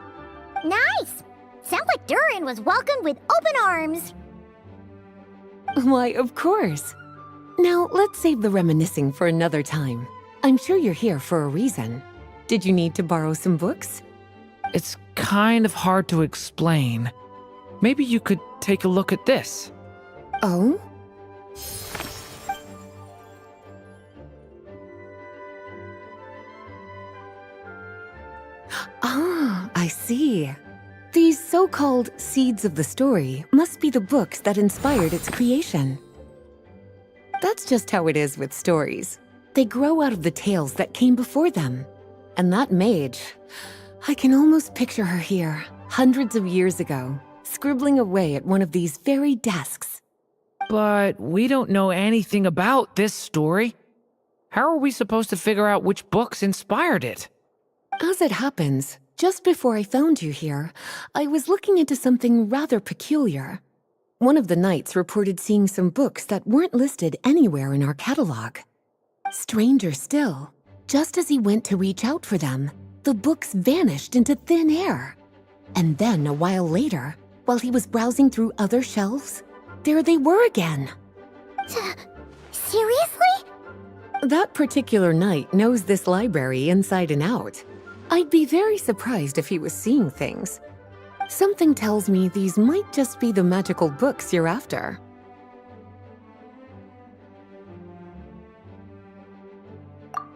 Nice! Sounds like Durin was welcomed with open arms. Why, of course. Now, let's save the reminiscing for another time. I'm sure you're here for a reason. Did you need to borrow some books? It's kind of hard to explain. Maybe you could take a look at this. Oh? Ah, I see. These so-called seeds of the story must be the books that inspired its creation. That's just how it is with stories. They grow out of the tales that came before them. And that mage, I can almost picture her here, hundreds of years ago, scribbling away at one of these very desks. But we don't know anything about this story. How are we supposed to figure out which books inspired it? As it happens, just before I found you here, I was looking into something rather peculiar. One of the knights reported seeing some books that weren't listed anywhere in our catalog. Stranger still, just as he went to reach out for them, the books vanished into thin air. And then a while later, while he was browsing through other shelves, there they were again. Seriously? That particular knight knows this library inside and out. I'd be very surprised if he was seeing things. Something tells me these might just be the magical books you're after.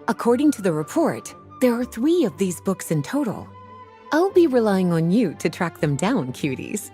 According to the report, there are 3 of these books in total. I'll be relying on you to track them down, cuties.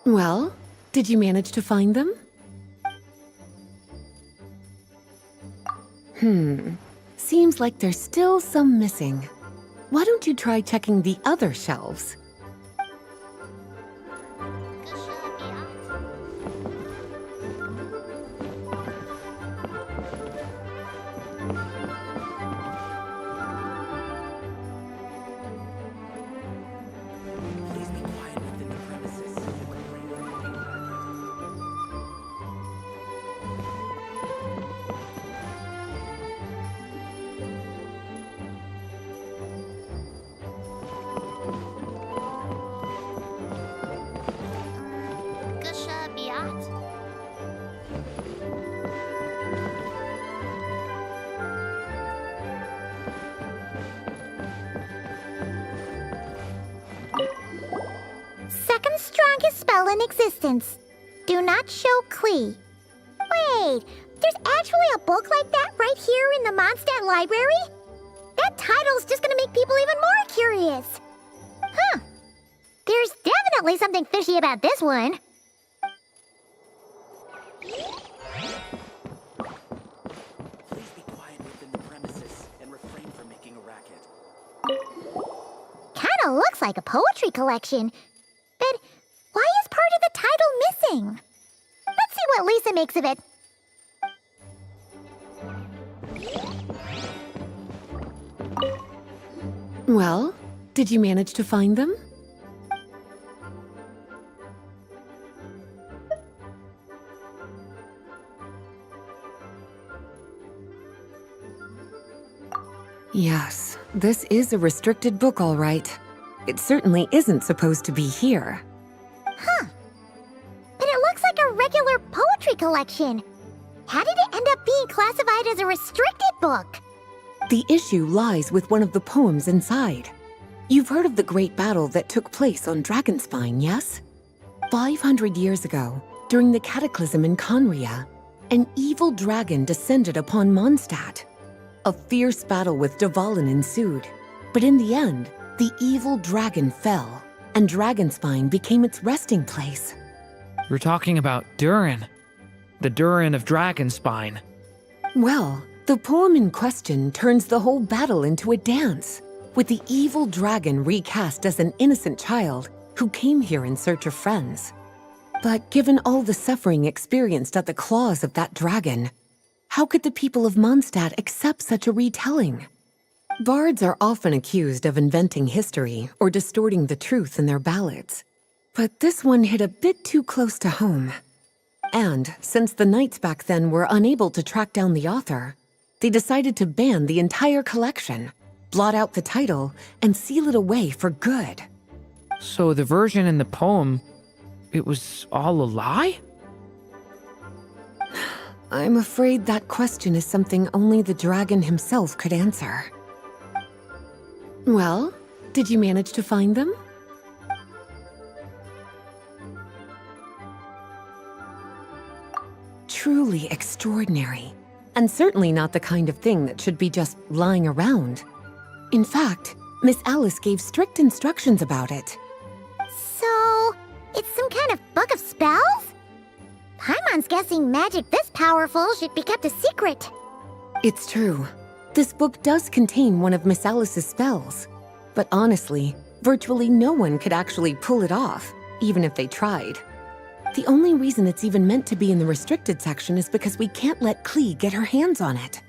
Well, did you manage to find them? Seems like there's still some missing. Why don't you try checking the other shelves? Second strongest spell in existence. Do not show Klee. Wait, there's actually a book like that right here in the Mondstadt library? That title's just gonna make people even more curious. Huh. There's definitely something fishy about this one. Please be quiet within the premises and refrain from making a racket. Kinda looks like a poetry collection. But why is part of the title missing? Let's see what Lisa makes of it. Well, did you manage to find them? Yes, this is a restricted book, all right. It certainly isn't supposed to be here. Huh. But it looks like a regular collection. How did it end up being classified as a restricted book? The issue lies with one of the poems inside. You've heard of the great battle that took place on Dragonspine, yes? 500 years ago, during the cataclysm in Conria, an evil dragon descended upon Mondstadt. A fierce battle with Dvalin ensued, but in the end, the evil dragon fell, and Dragonspine became its resting place. We're talking about Durin, the Durin of Dragonspine. Well, the poem in question turns the whole battle into a dance, with the evil dragon recast as an innocent child who came here in search of friends. But given all the suffering experienced at the claws of that dragon, how could the people of Mondstadt accept such a retelling? Bards are often accused of inventing history or distorting the truth in their ballads, but this one hit a bit too close to home. And since the knights back then were unable to track down the author, they decided to ban the entire collection, blot out the title, and seal it away for good. So the version in the poem, it was all a lie? I'm afraid that question is something only the dragon himself could answer. Well, did you manage to find them? Truly extraordinary, and certainly not the kind of thing that should be just lying around. In fact, Miss Alice gave strict instructions about it. So, it's some kind of book of spells? Paimon's guessing magic this powerful should be kept a secret. It's true. This book does contain one of Miss Alice's spells. But honestly, virtually no one could actually pull it off, even if they tried. The only reason it's even meant to be in the restricted section is because we can't let Klee get her hands on it.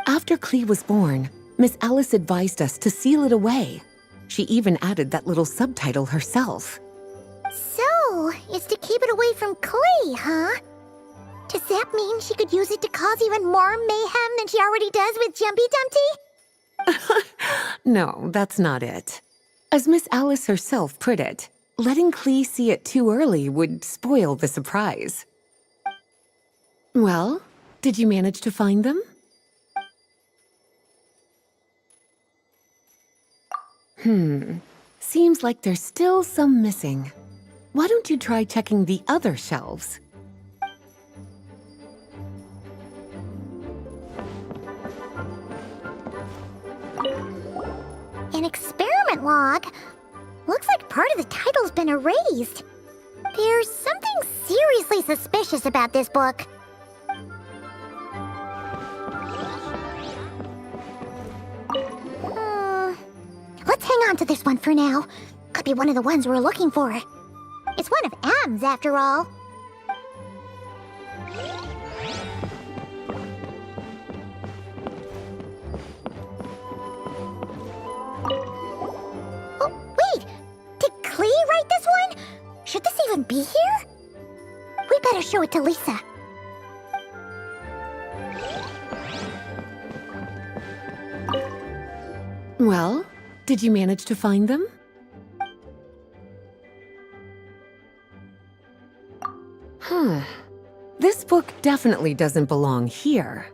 After Klee was born, Miss Alice advised us to seal it away. She even added that little subtitle herself. So, it's to keep it away from Klee, huh? Does that mean she could use it to cause even more mayhem than she already does with Jumpy Dumpty? No, that's not it. As Miss Alice herself put it, letting Klee see it too early would spoil the surprise. Well, did you manage to find them? Seems like there's still some missing. Why don't you try checking the other shelves? An experiment log? Looks like part of the title's been erased. There's something seriously suspicious about this book. Let's hang on to this one for now. Could be one of the ones we're looking for. It's one of M's, after all. Oh, wait! Did Klee write this one? Should this even be here? We better show it to Lisa. Well, did you manage to find them? This book definitely doesn't belong here.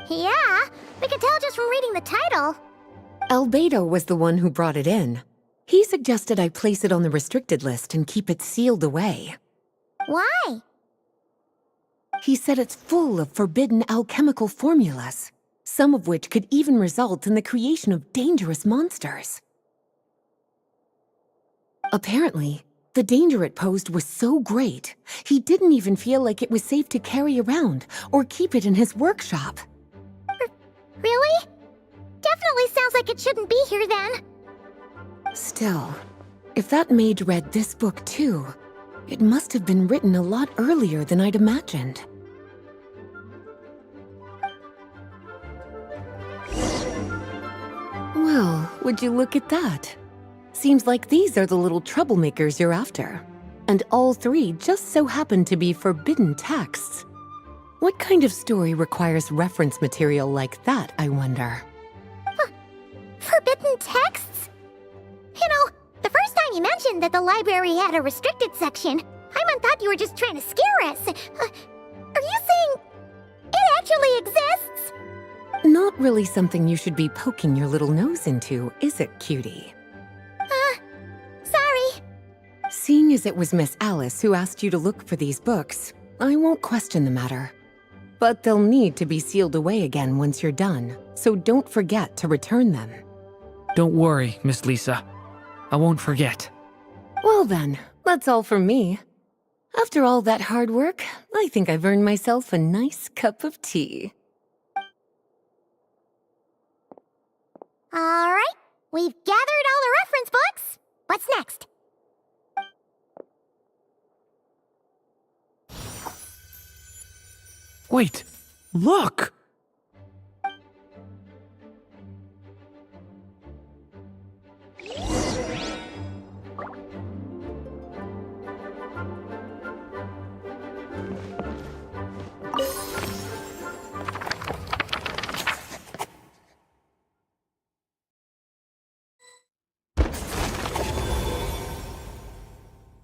Yeah, we can tell just from reading the title. Albedo was the one who brought it in. He suggested I place it on the restricted list and keep it sealed away. Why? He said it's full of forbidden alchemical formulas, some of which could even result in the creation of dangerous monsters. Apparently, the danger it posed was so great, he didn't even feel like it was safe to carry around or keep it in his workshop. Really? Definitely sounds like it shouldn't be here then. Still, if that mage read this book too, it must have been written a lot earlier than I'd imagined. Well, would you look at that? Seems like these are the little troublemakers you're after. And all three just so happen to be forbidden texts. What kind of story requires reference material like that, I wonder? Forbidden texts? You know, the first time you mentioned that the library had a restricted section, Paimon thought you were just trying to scare us. Are you saying it actually exists? Not really something you should be poking your little nose into, is it, cutie? Sorry. Seeing as it was Miss Alice who asked you to look for these books, I won't question the matter. But they'll need to be sealed away again once you're done, so don't forget to return them. Don't worry, Miss Lisa. I won't forget. Well then, that's all from me. After all that hard work, I think I've earned myself a nice cup of tea. All right, we've gathered all the reference books. What's next? Wait, look!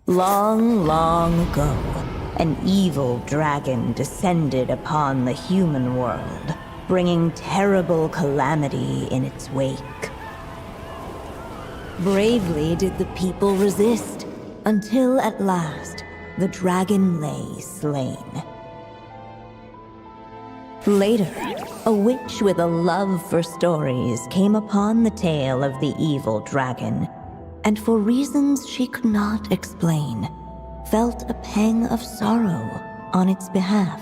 Long, long ago, an evil dragon descended upon the human world, bringing terrible calamity in its wake. Bravely did the people resist, until at last, the dragon lay slain. Later, a witch with a love for stories came upon the tale of the evil dragon, and for reasons she could not explain, felt a pang of sorrow on its behalf.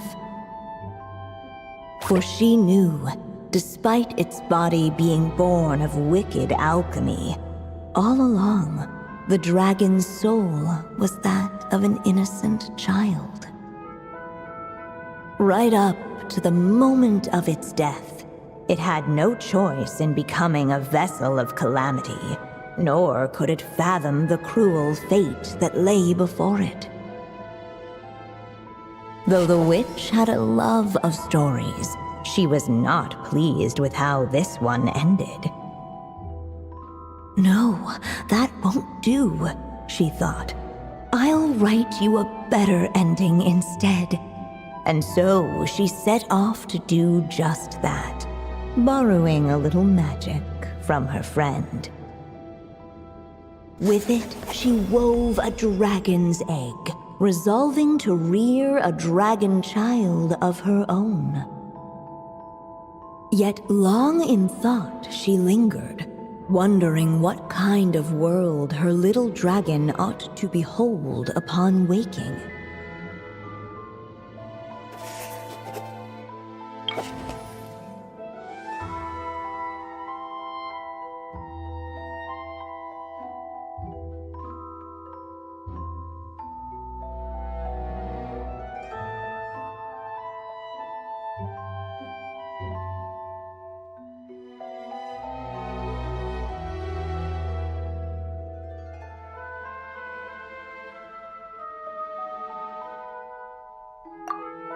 For she knew, despite its body being born of wicked alchemy, all along, the dragon's soul was that of an innocent child. Right up to the moment of its death, it had no choice in becoming a vessel of calamity, nor could it fathom the cruel fate that lay before it. Though the witch had a love of stories, she was not pleased with how this one ended. No, that won't do, she thought. I'll write you a better ending instead. And so she set off to do just that, borrowing a little magic from her friend. With it, she wove a dragon's egg, resolving to rear a dragon child of her own. Yet long in thought she lingered, wondering what kind of world her little dragon ought to behold upon waking.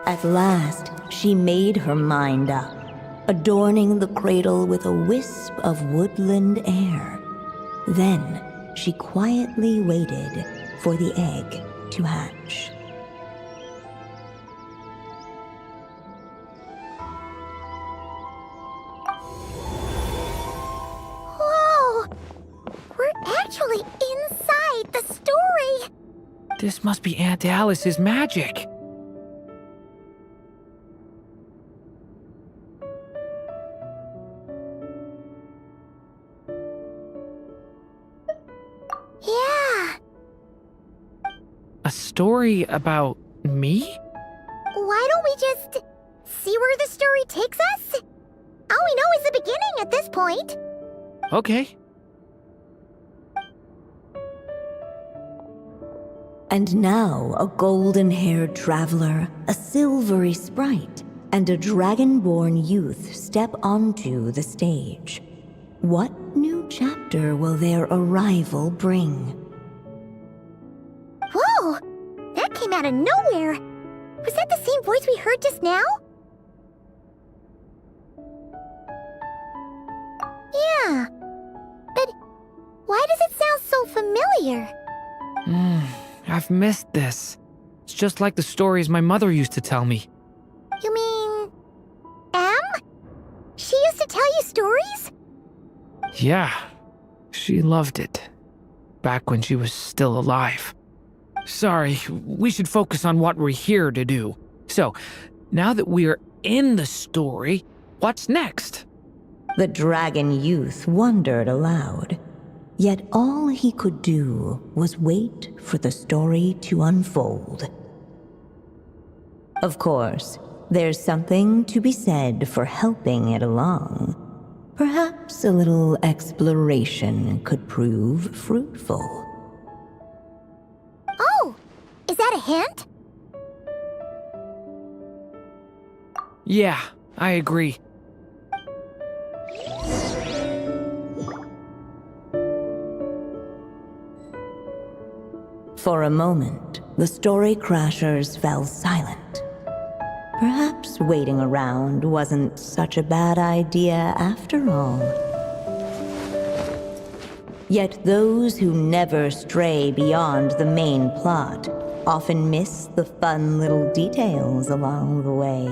At last, she made her mind up, adorning the cradle with a wisp of woodland air. Then, she quietly waited for the egg to hatch. Whoa! We're actually inside the story! This must be Aunt Alice's magic. Yeah. A story about me? Why don't we just see where the story takes us? All we know is the beginning at this point. Okay. And now a golden-haired traveler, a silvery sprite, and a dragon-born youth step onto the stage. What new chapter will their arrival bring? Whoa! That came out of nowhere! Was that the same voice we heard just now? Yeah. But why does it sound so familiar? I've missed this. It's just like the stories my mother used to tell me. Yeah, she loved it. Back when she was still alive. Sorry, we should focus on what we're here to do. So, now that we're in the story, what's next? The dragon youth wondered aloud. Yet all he could do was wait for the story to unfold. Of course, there's something to be said for helping it along. Perhaps a little exploration could prove fruitful. Oh, is that a hint? Yeah, I agree. For a moment, the story crashers fell silent. Perhaps waiting around wasn't such a bad idea after all. Yet those who never stray beyond the main plot often miss the fun little details along the way.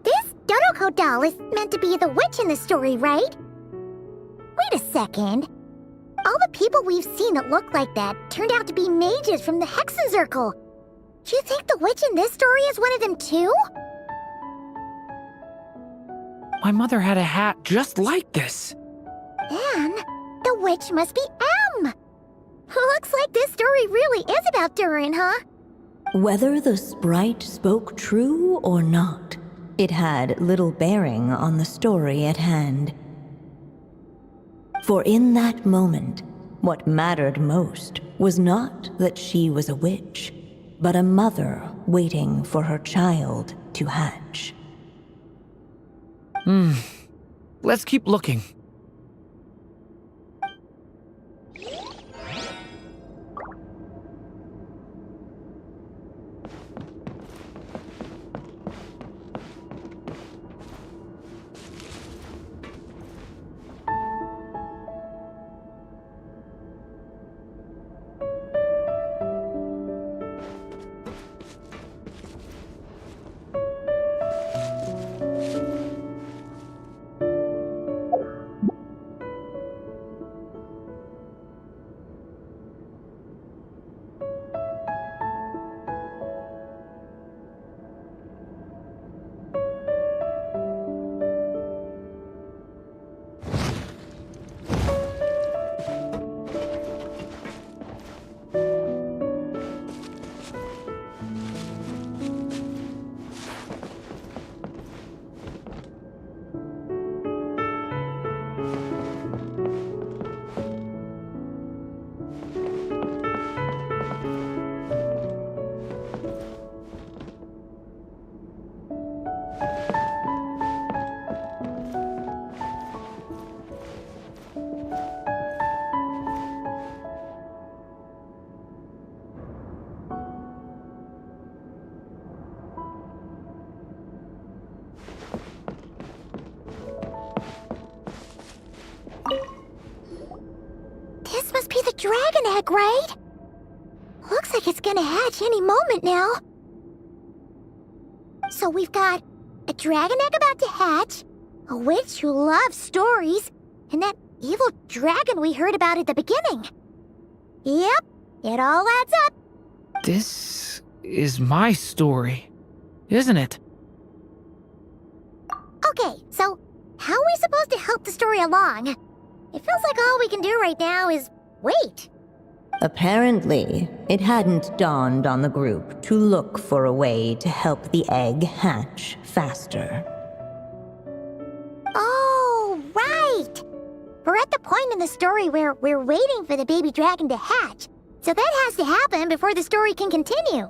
This Dodoko doll is meant to be the witch in the story, right? Wait a second. All the people we've seen that look like that turned out to be mages from the Hexen Circle. Do you think the witch in this story is one of them too? My mother had a hat just like this. Then, the witch must be M. Looks like this story really is about Durin, huh? Whether the sprite spoke true or not, it had little bearing on the story at hand. For in that moment, what mattered most was not that she was a witch, but a mother waiting for her child to hatch. Let's keep looking. This must be the dragon egg, right? Looks like it's gonna hatch any moment now. So we've got a dragon egg about to hatch, a witch who loves stories, and that evil dragon we heard about at the beginning. Yep, it all adds up. This is my story, isn't it? Okay, so how are we supposed to help the story along? It feels like all we can do right now is wait. Apparently, it hadn't dawned on the group to look for a way to help the egg hatch faster. Oh, right! We're at the point in the story where we're waiting for the baby dragon to hatch, so that has to happen before the story can continue.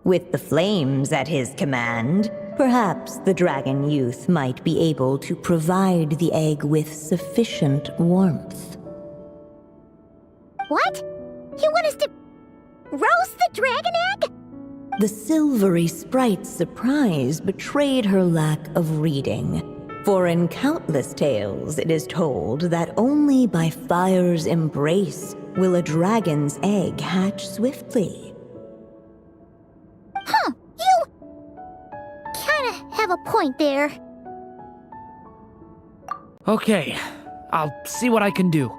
With the flames at his command, perhaps the dragon youth might be able to provide the egg with sufficient warmth. What? You want us to roast the dragon egg? The silvery sprite's surprise betrayed her lack of reading. For in countless tales it is told that only by fire's embrace will a dragon's egg hatch swiftly. Huh, kinda have a point there. Okay, I'll see what I can do.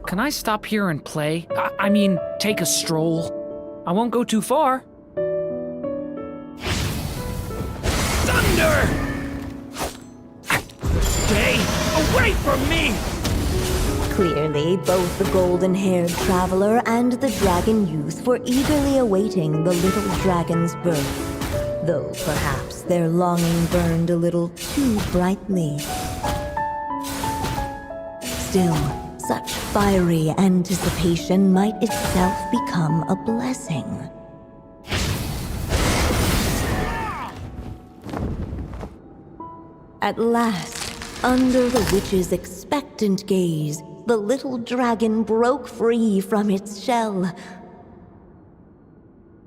Can I stop here and play? I mean, take a stroll. I won't go too far. Thunder! Stay away from me! Clearly, both the golden-haired traveler and the dragon youth were eagerly awaiting the little dragon's birth, though perhaps their longing burned a little too brightly. Still, such fiery anticipation might itself become a blessing. At last, under the witch's expectant gaze, the little dragon broke free from its shell.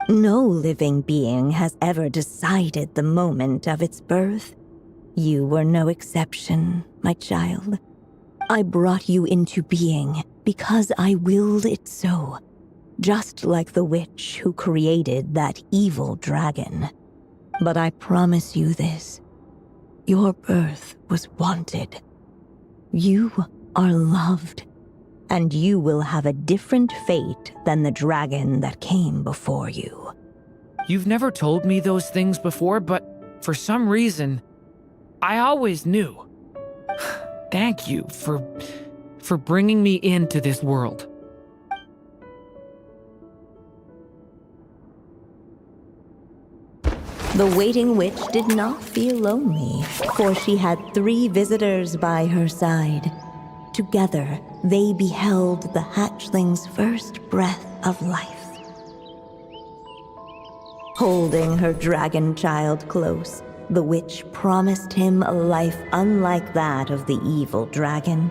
No living being has ever decided the moment of its birth. You were no exception, my child. I brought you into being because I willed it so, just like the witch who created that evil dragon. But I promise you this. Your birth was wanted. You are loved, and you will have a different fate than the dragon that came before you. You've never told me those things before, but for some reason, I always knew. Thank you for bringing me into this world. The waiting witch did not feel lonely, for she had 3 visitors by her side. Together, they beheld the hatchling's first breath of life. Holding her dragon child close, the witch promised him a life unlike that of the evil dragon.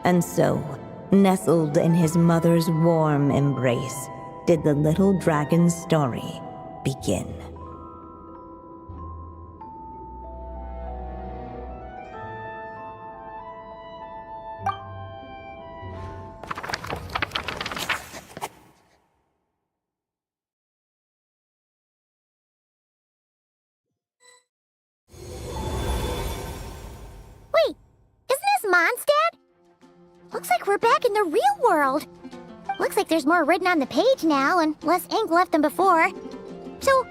And so, nestled in his mother's warm embrace, did the little dragon's story begin. Wait, isn't this Mondstadt? Looks like we're back in the real world. Looks like there's more written on the page now and less ink left than before. So,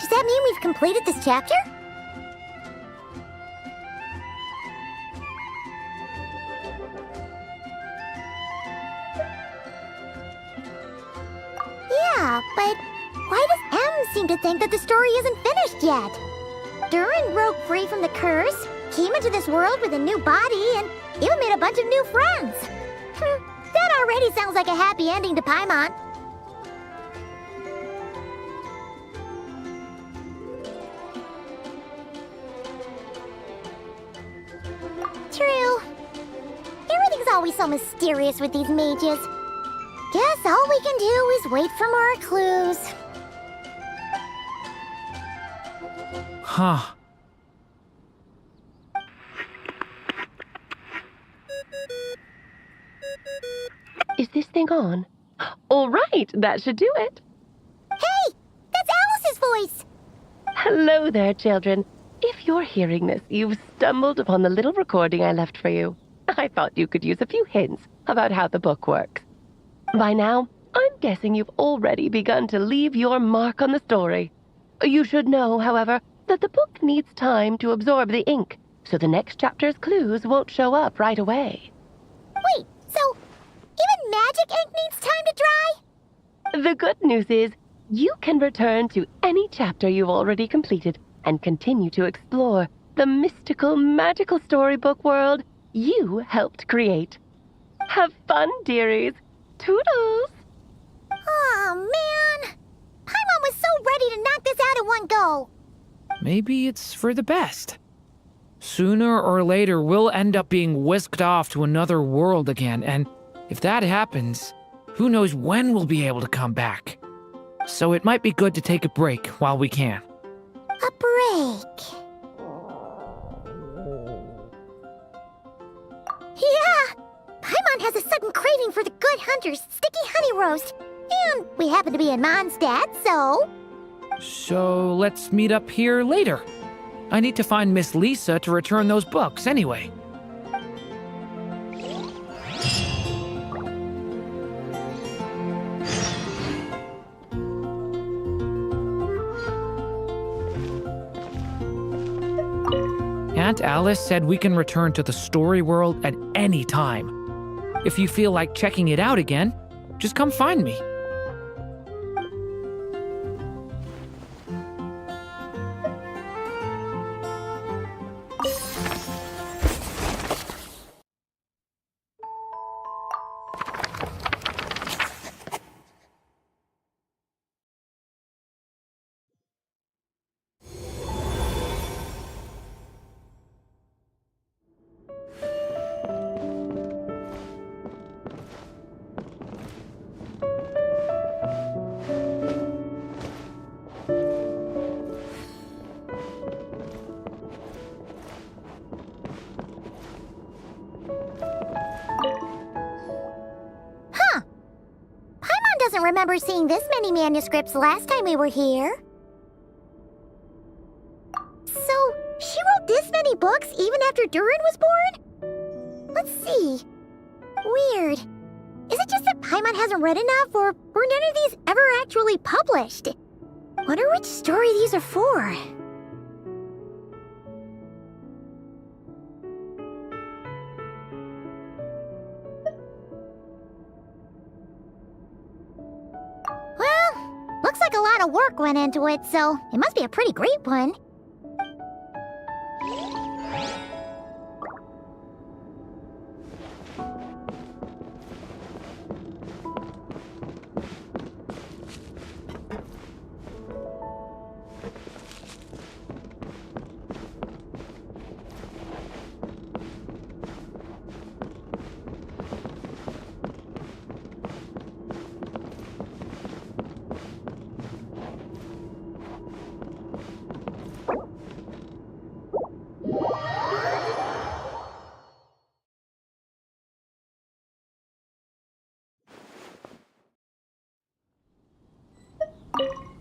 does that mean we've completed this chapter? Yeah, but why does M seem to think that the story isn't finished yet? Durin broke free from the curse, came into this world with a new body, and even made a bunch of new friends. That already sounds like a happy ending to Paimon. True. Everything's always so mysterious with these mages. Guess all we can do is wait for more clues. Huh. Is this thing on? All right, that should do it. Hey! That's Alice's voice! Hello there, children. If you're hearing this, you've stumbled upon the little recording I left for you. I thought you could use a few hints about how the book works. By now, I'm guessing you've already begun to leave your mark on the story. You should know, however, that the book needs time to absorb the ink, so the next chapter's clues won't show up right away. Wait, so even magic ink needs time to dry? The good news is, you can return to any chapter you've already completed and continue to explore the mystical, magical storybook world you helped create. Have fun, dearies. Toodles! Oh, man! Paimon was so ready to knock this out in one go. Maybe it's for the best. Sooner or later, we'll end up being whisked off to another world again, and if that happens, who knows when we'll be able to come back. So it might be good to take a break while we can. A break. Yeah! Paimon has a sudden craving for the Good Hunter's sticky honey roast. And we happen to be in Mondstadt, so... So let's meet up here later. I need to find Miss Lisa to return those books anyway. Aunt Alice said we can return to the story world at any time. If you feel like checking it out again, just come find me. Doesn't remember seeing this many manuscripts last time we were here. So, she wrote this many books even after Durin was born? Let's see. Weird. Is it just that Paimon hasn't read enough, or were none of these ever actually published? Wonder which story these are for. Looks like a lot of work went into it, so it must be a pretty great one.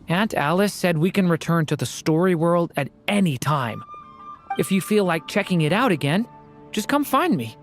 Aunt Alice said we can return to the story world at any time. If you feel like checking it out again, just come find me.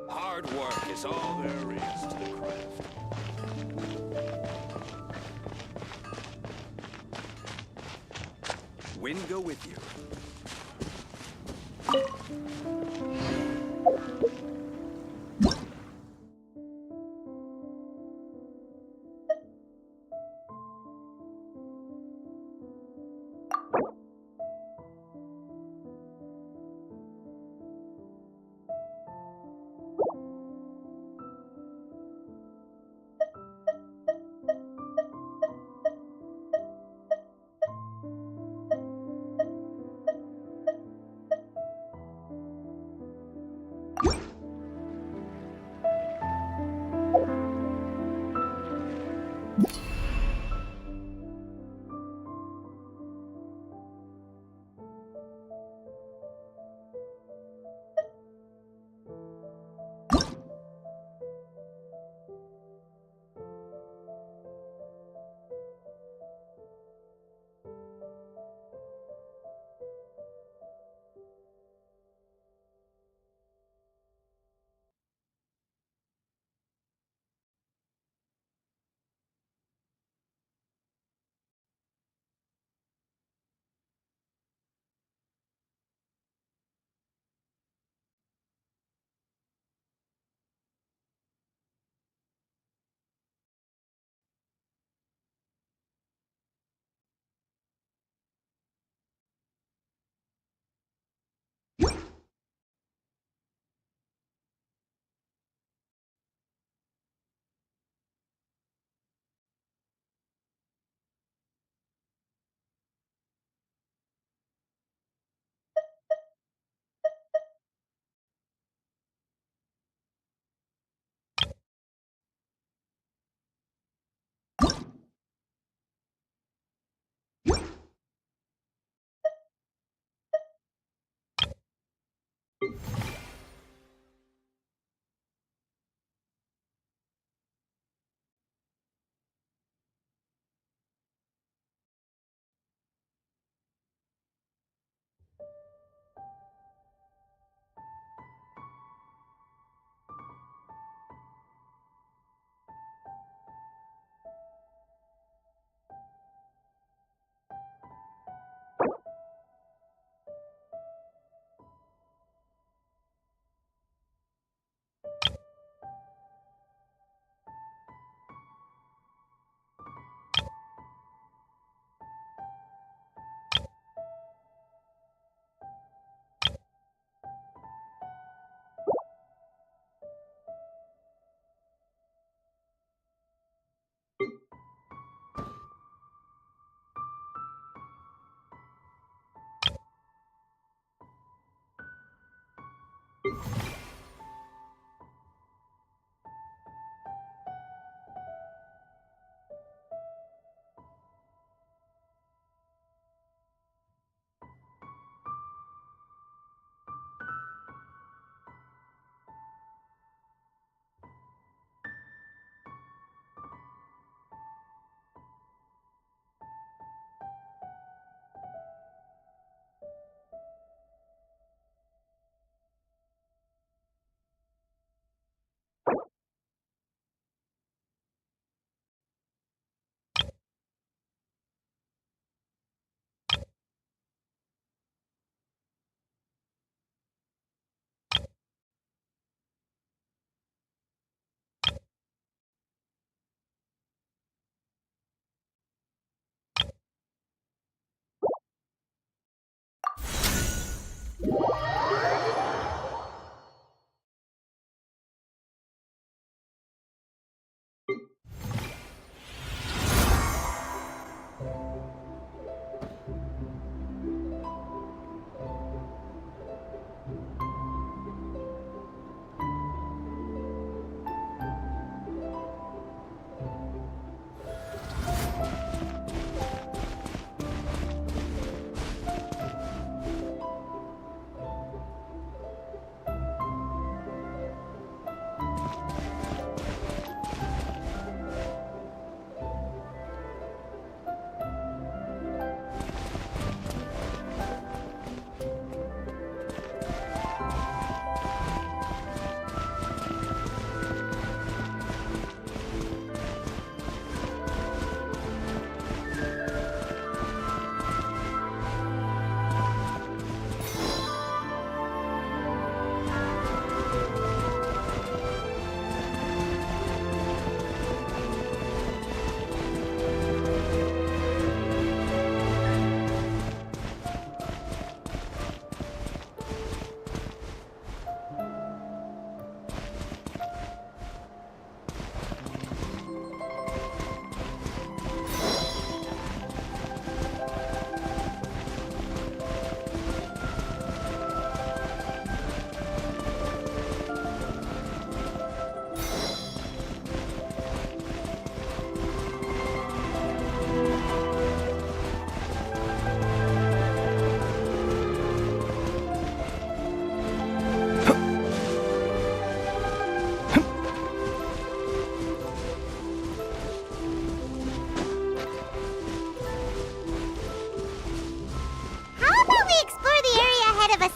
Hard work is all there is to the craft. Wind go with you.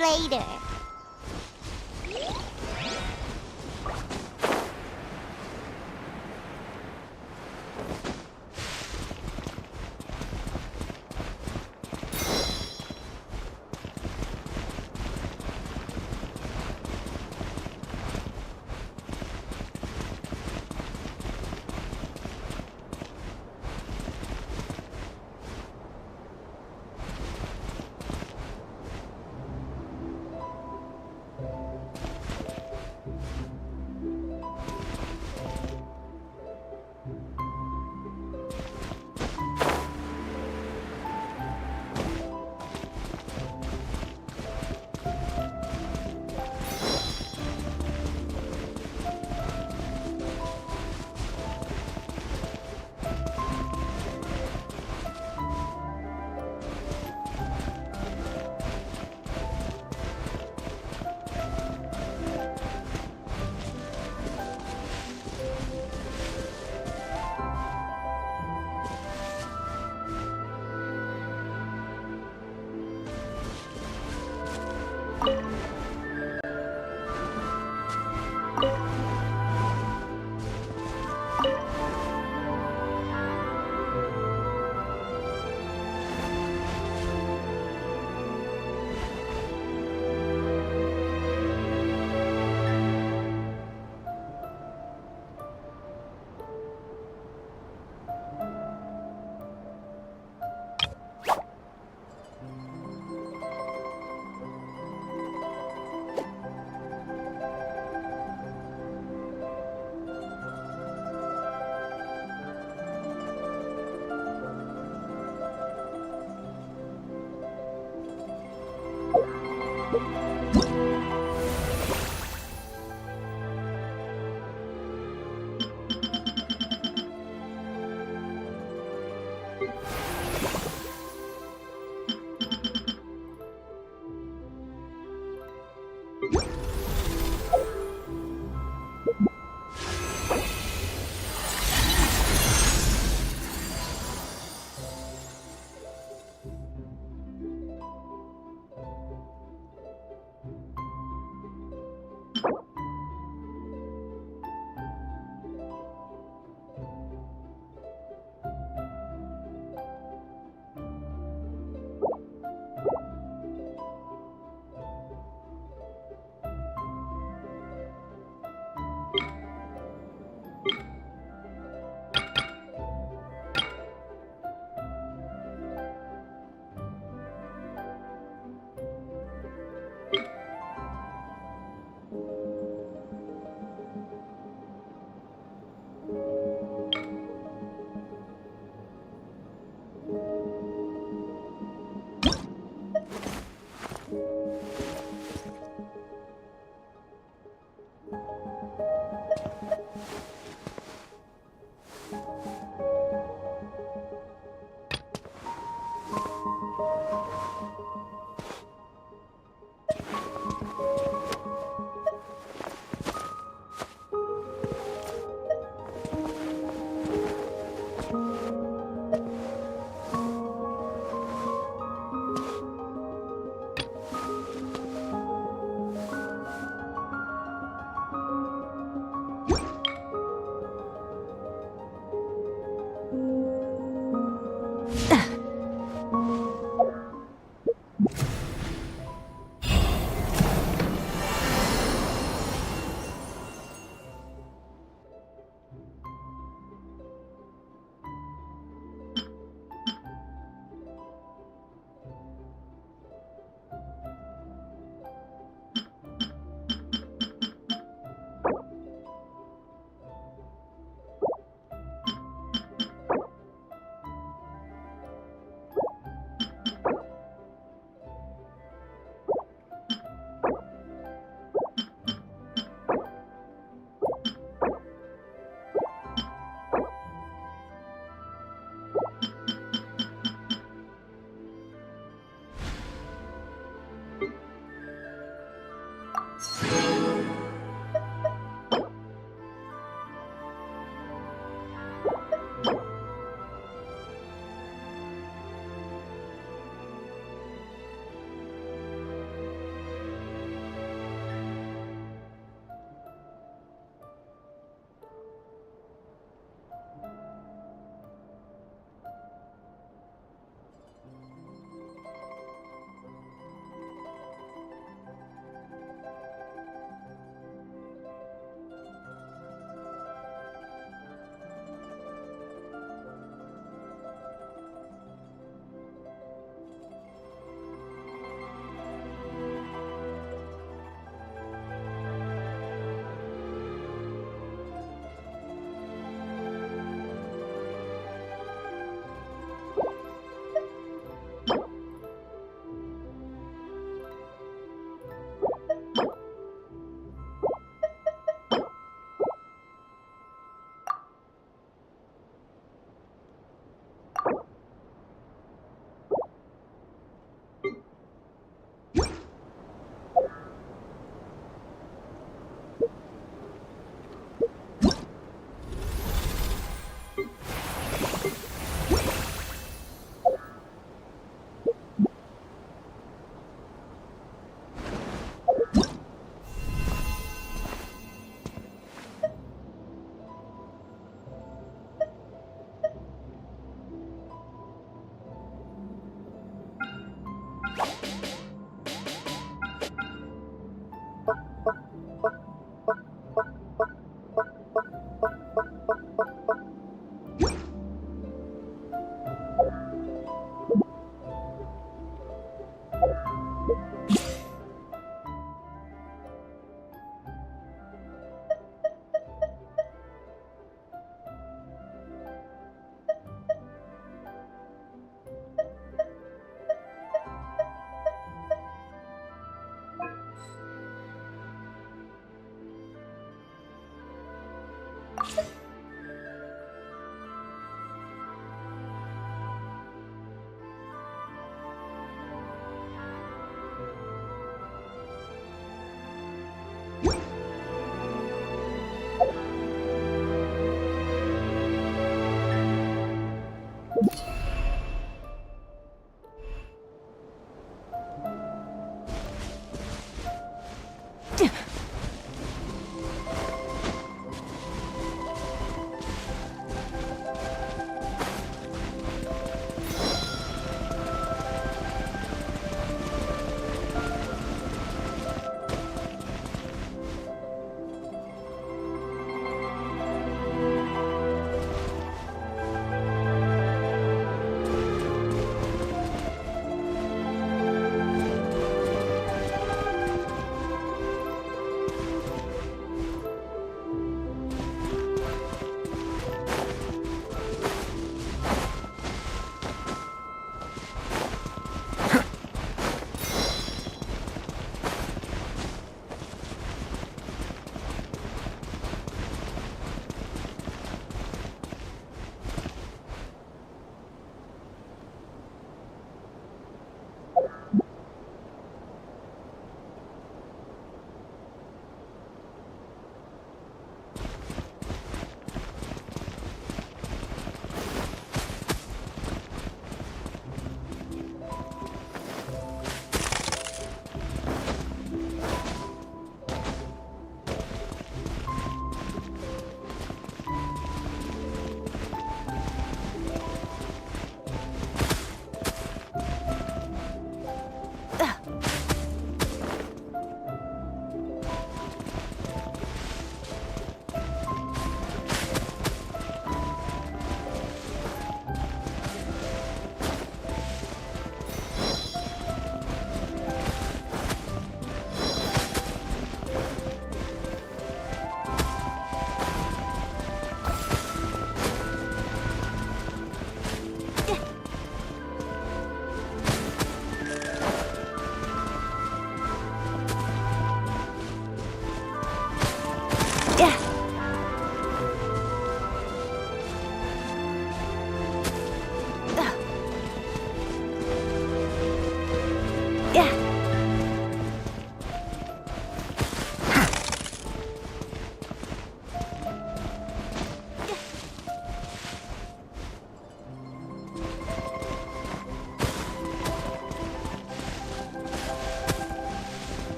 later.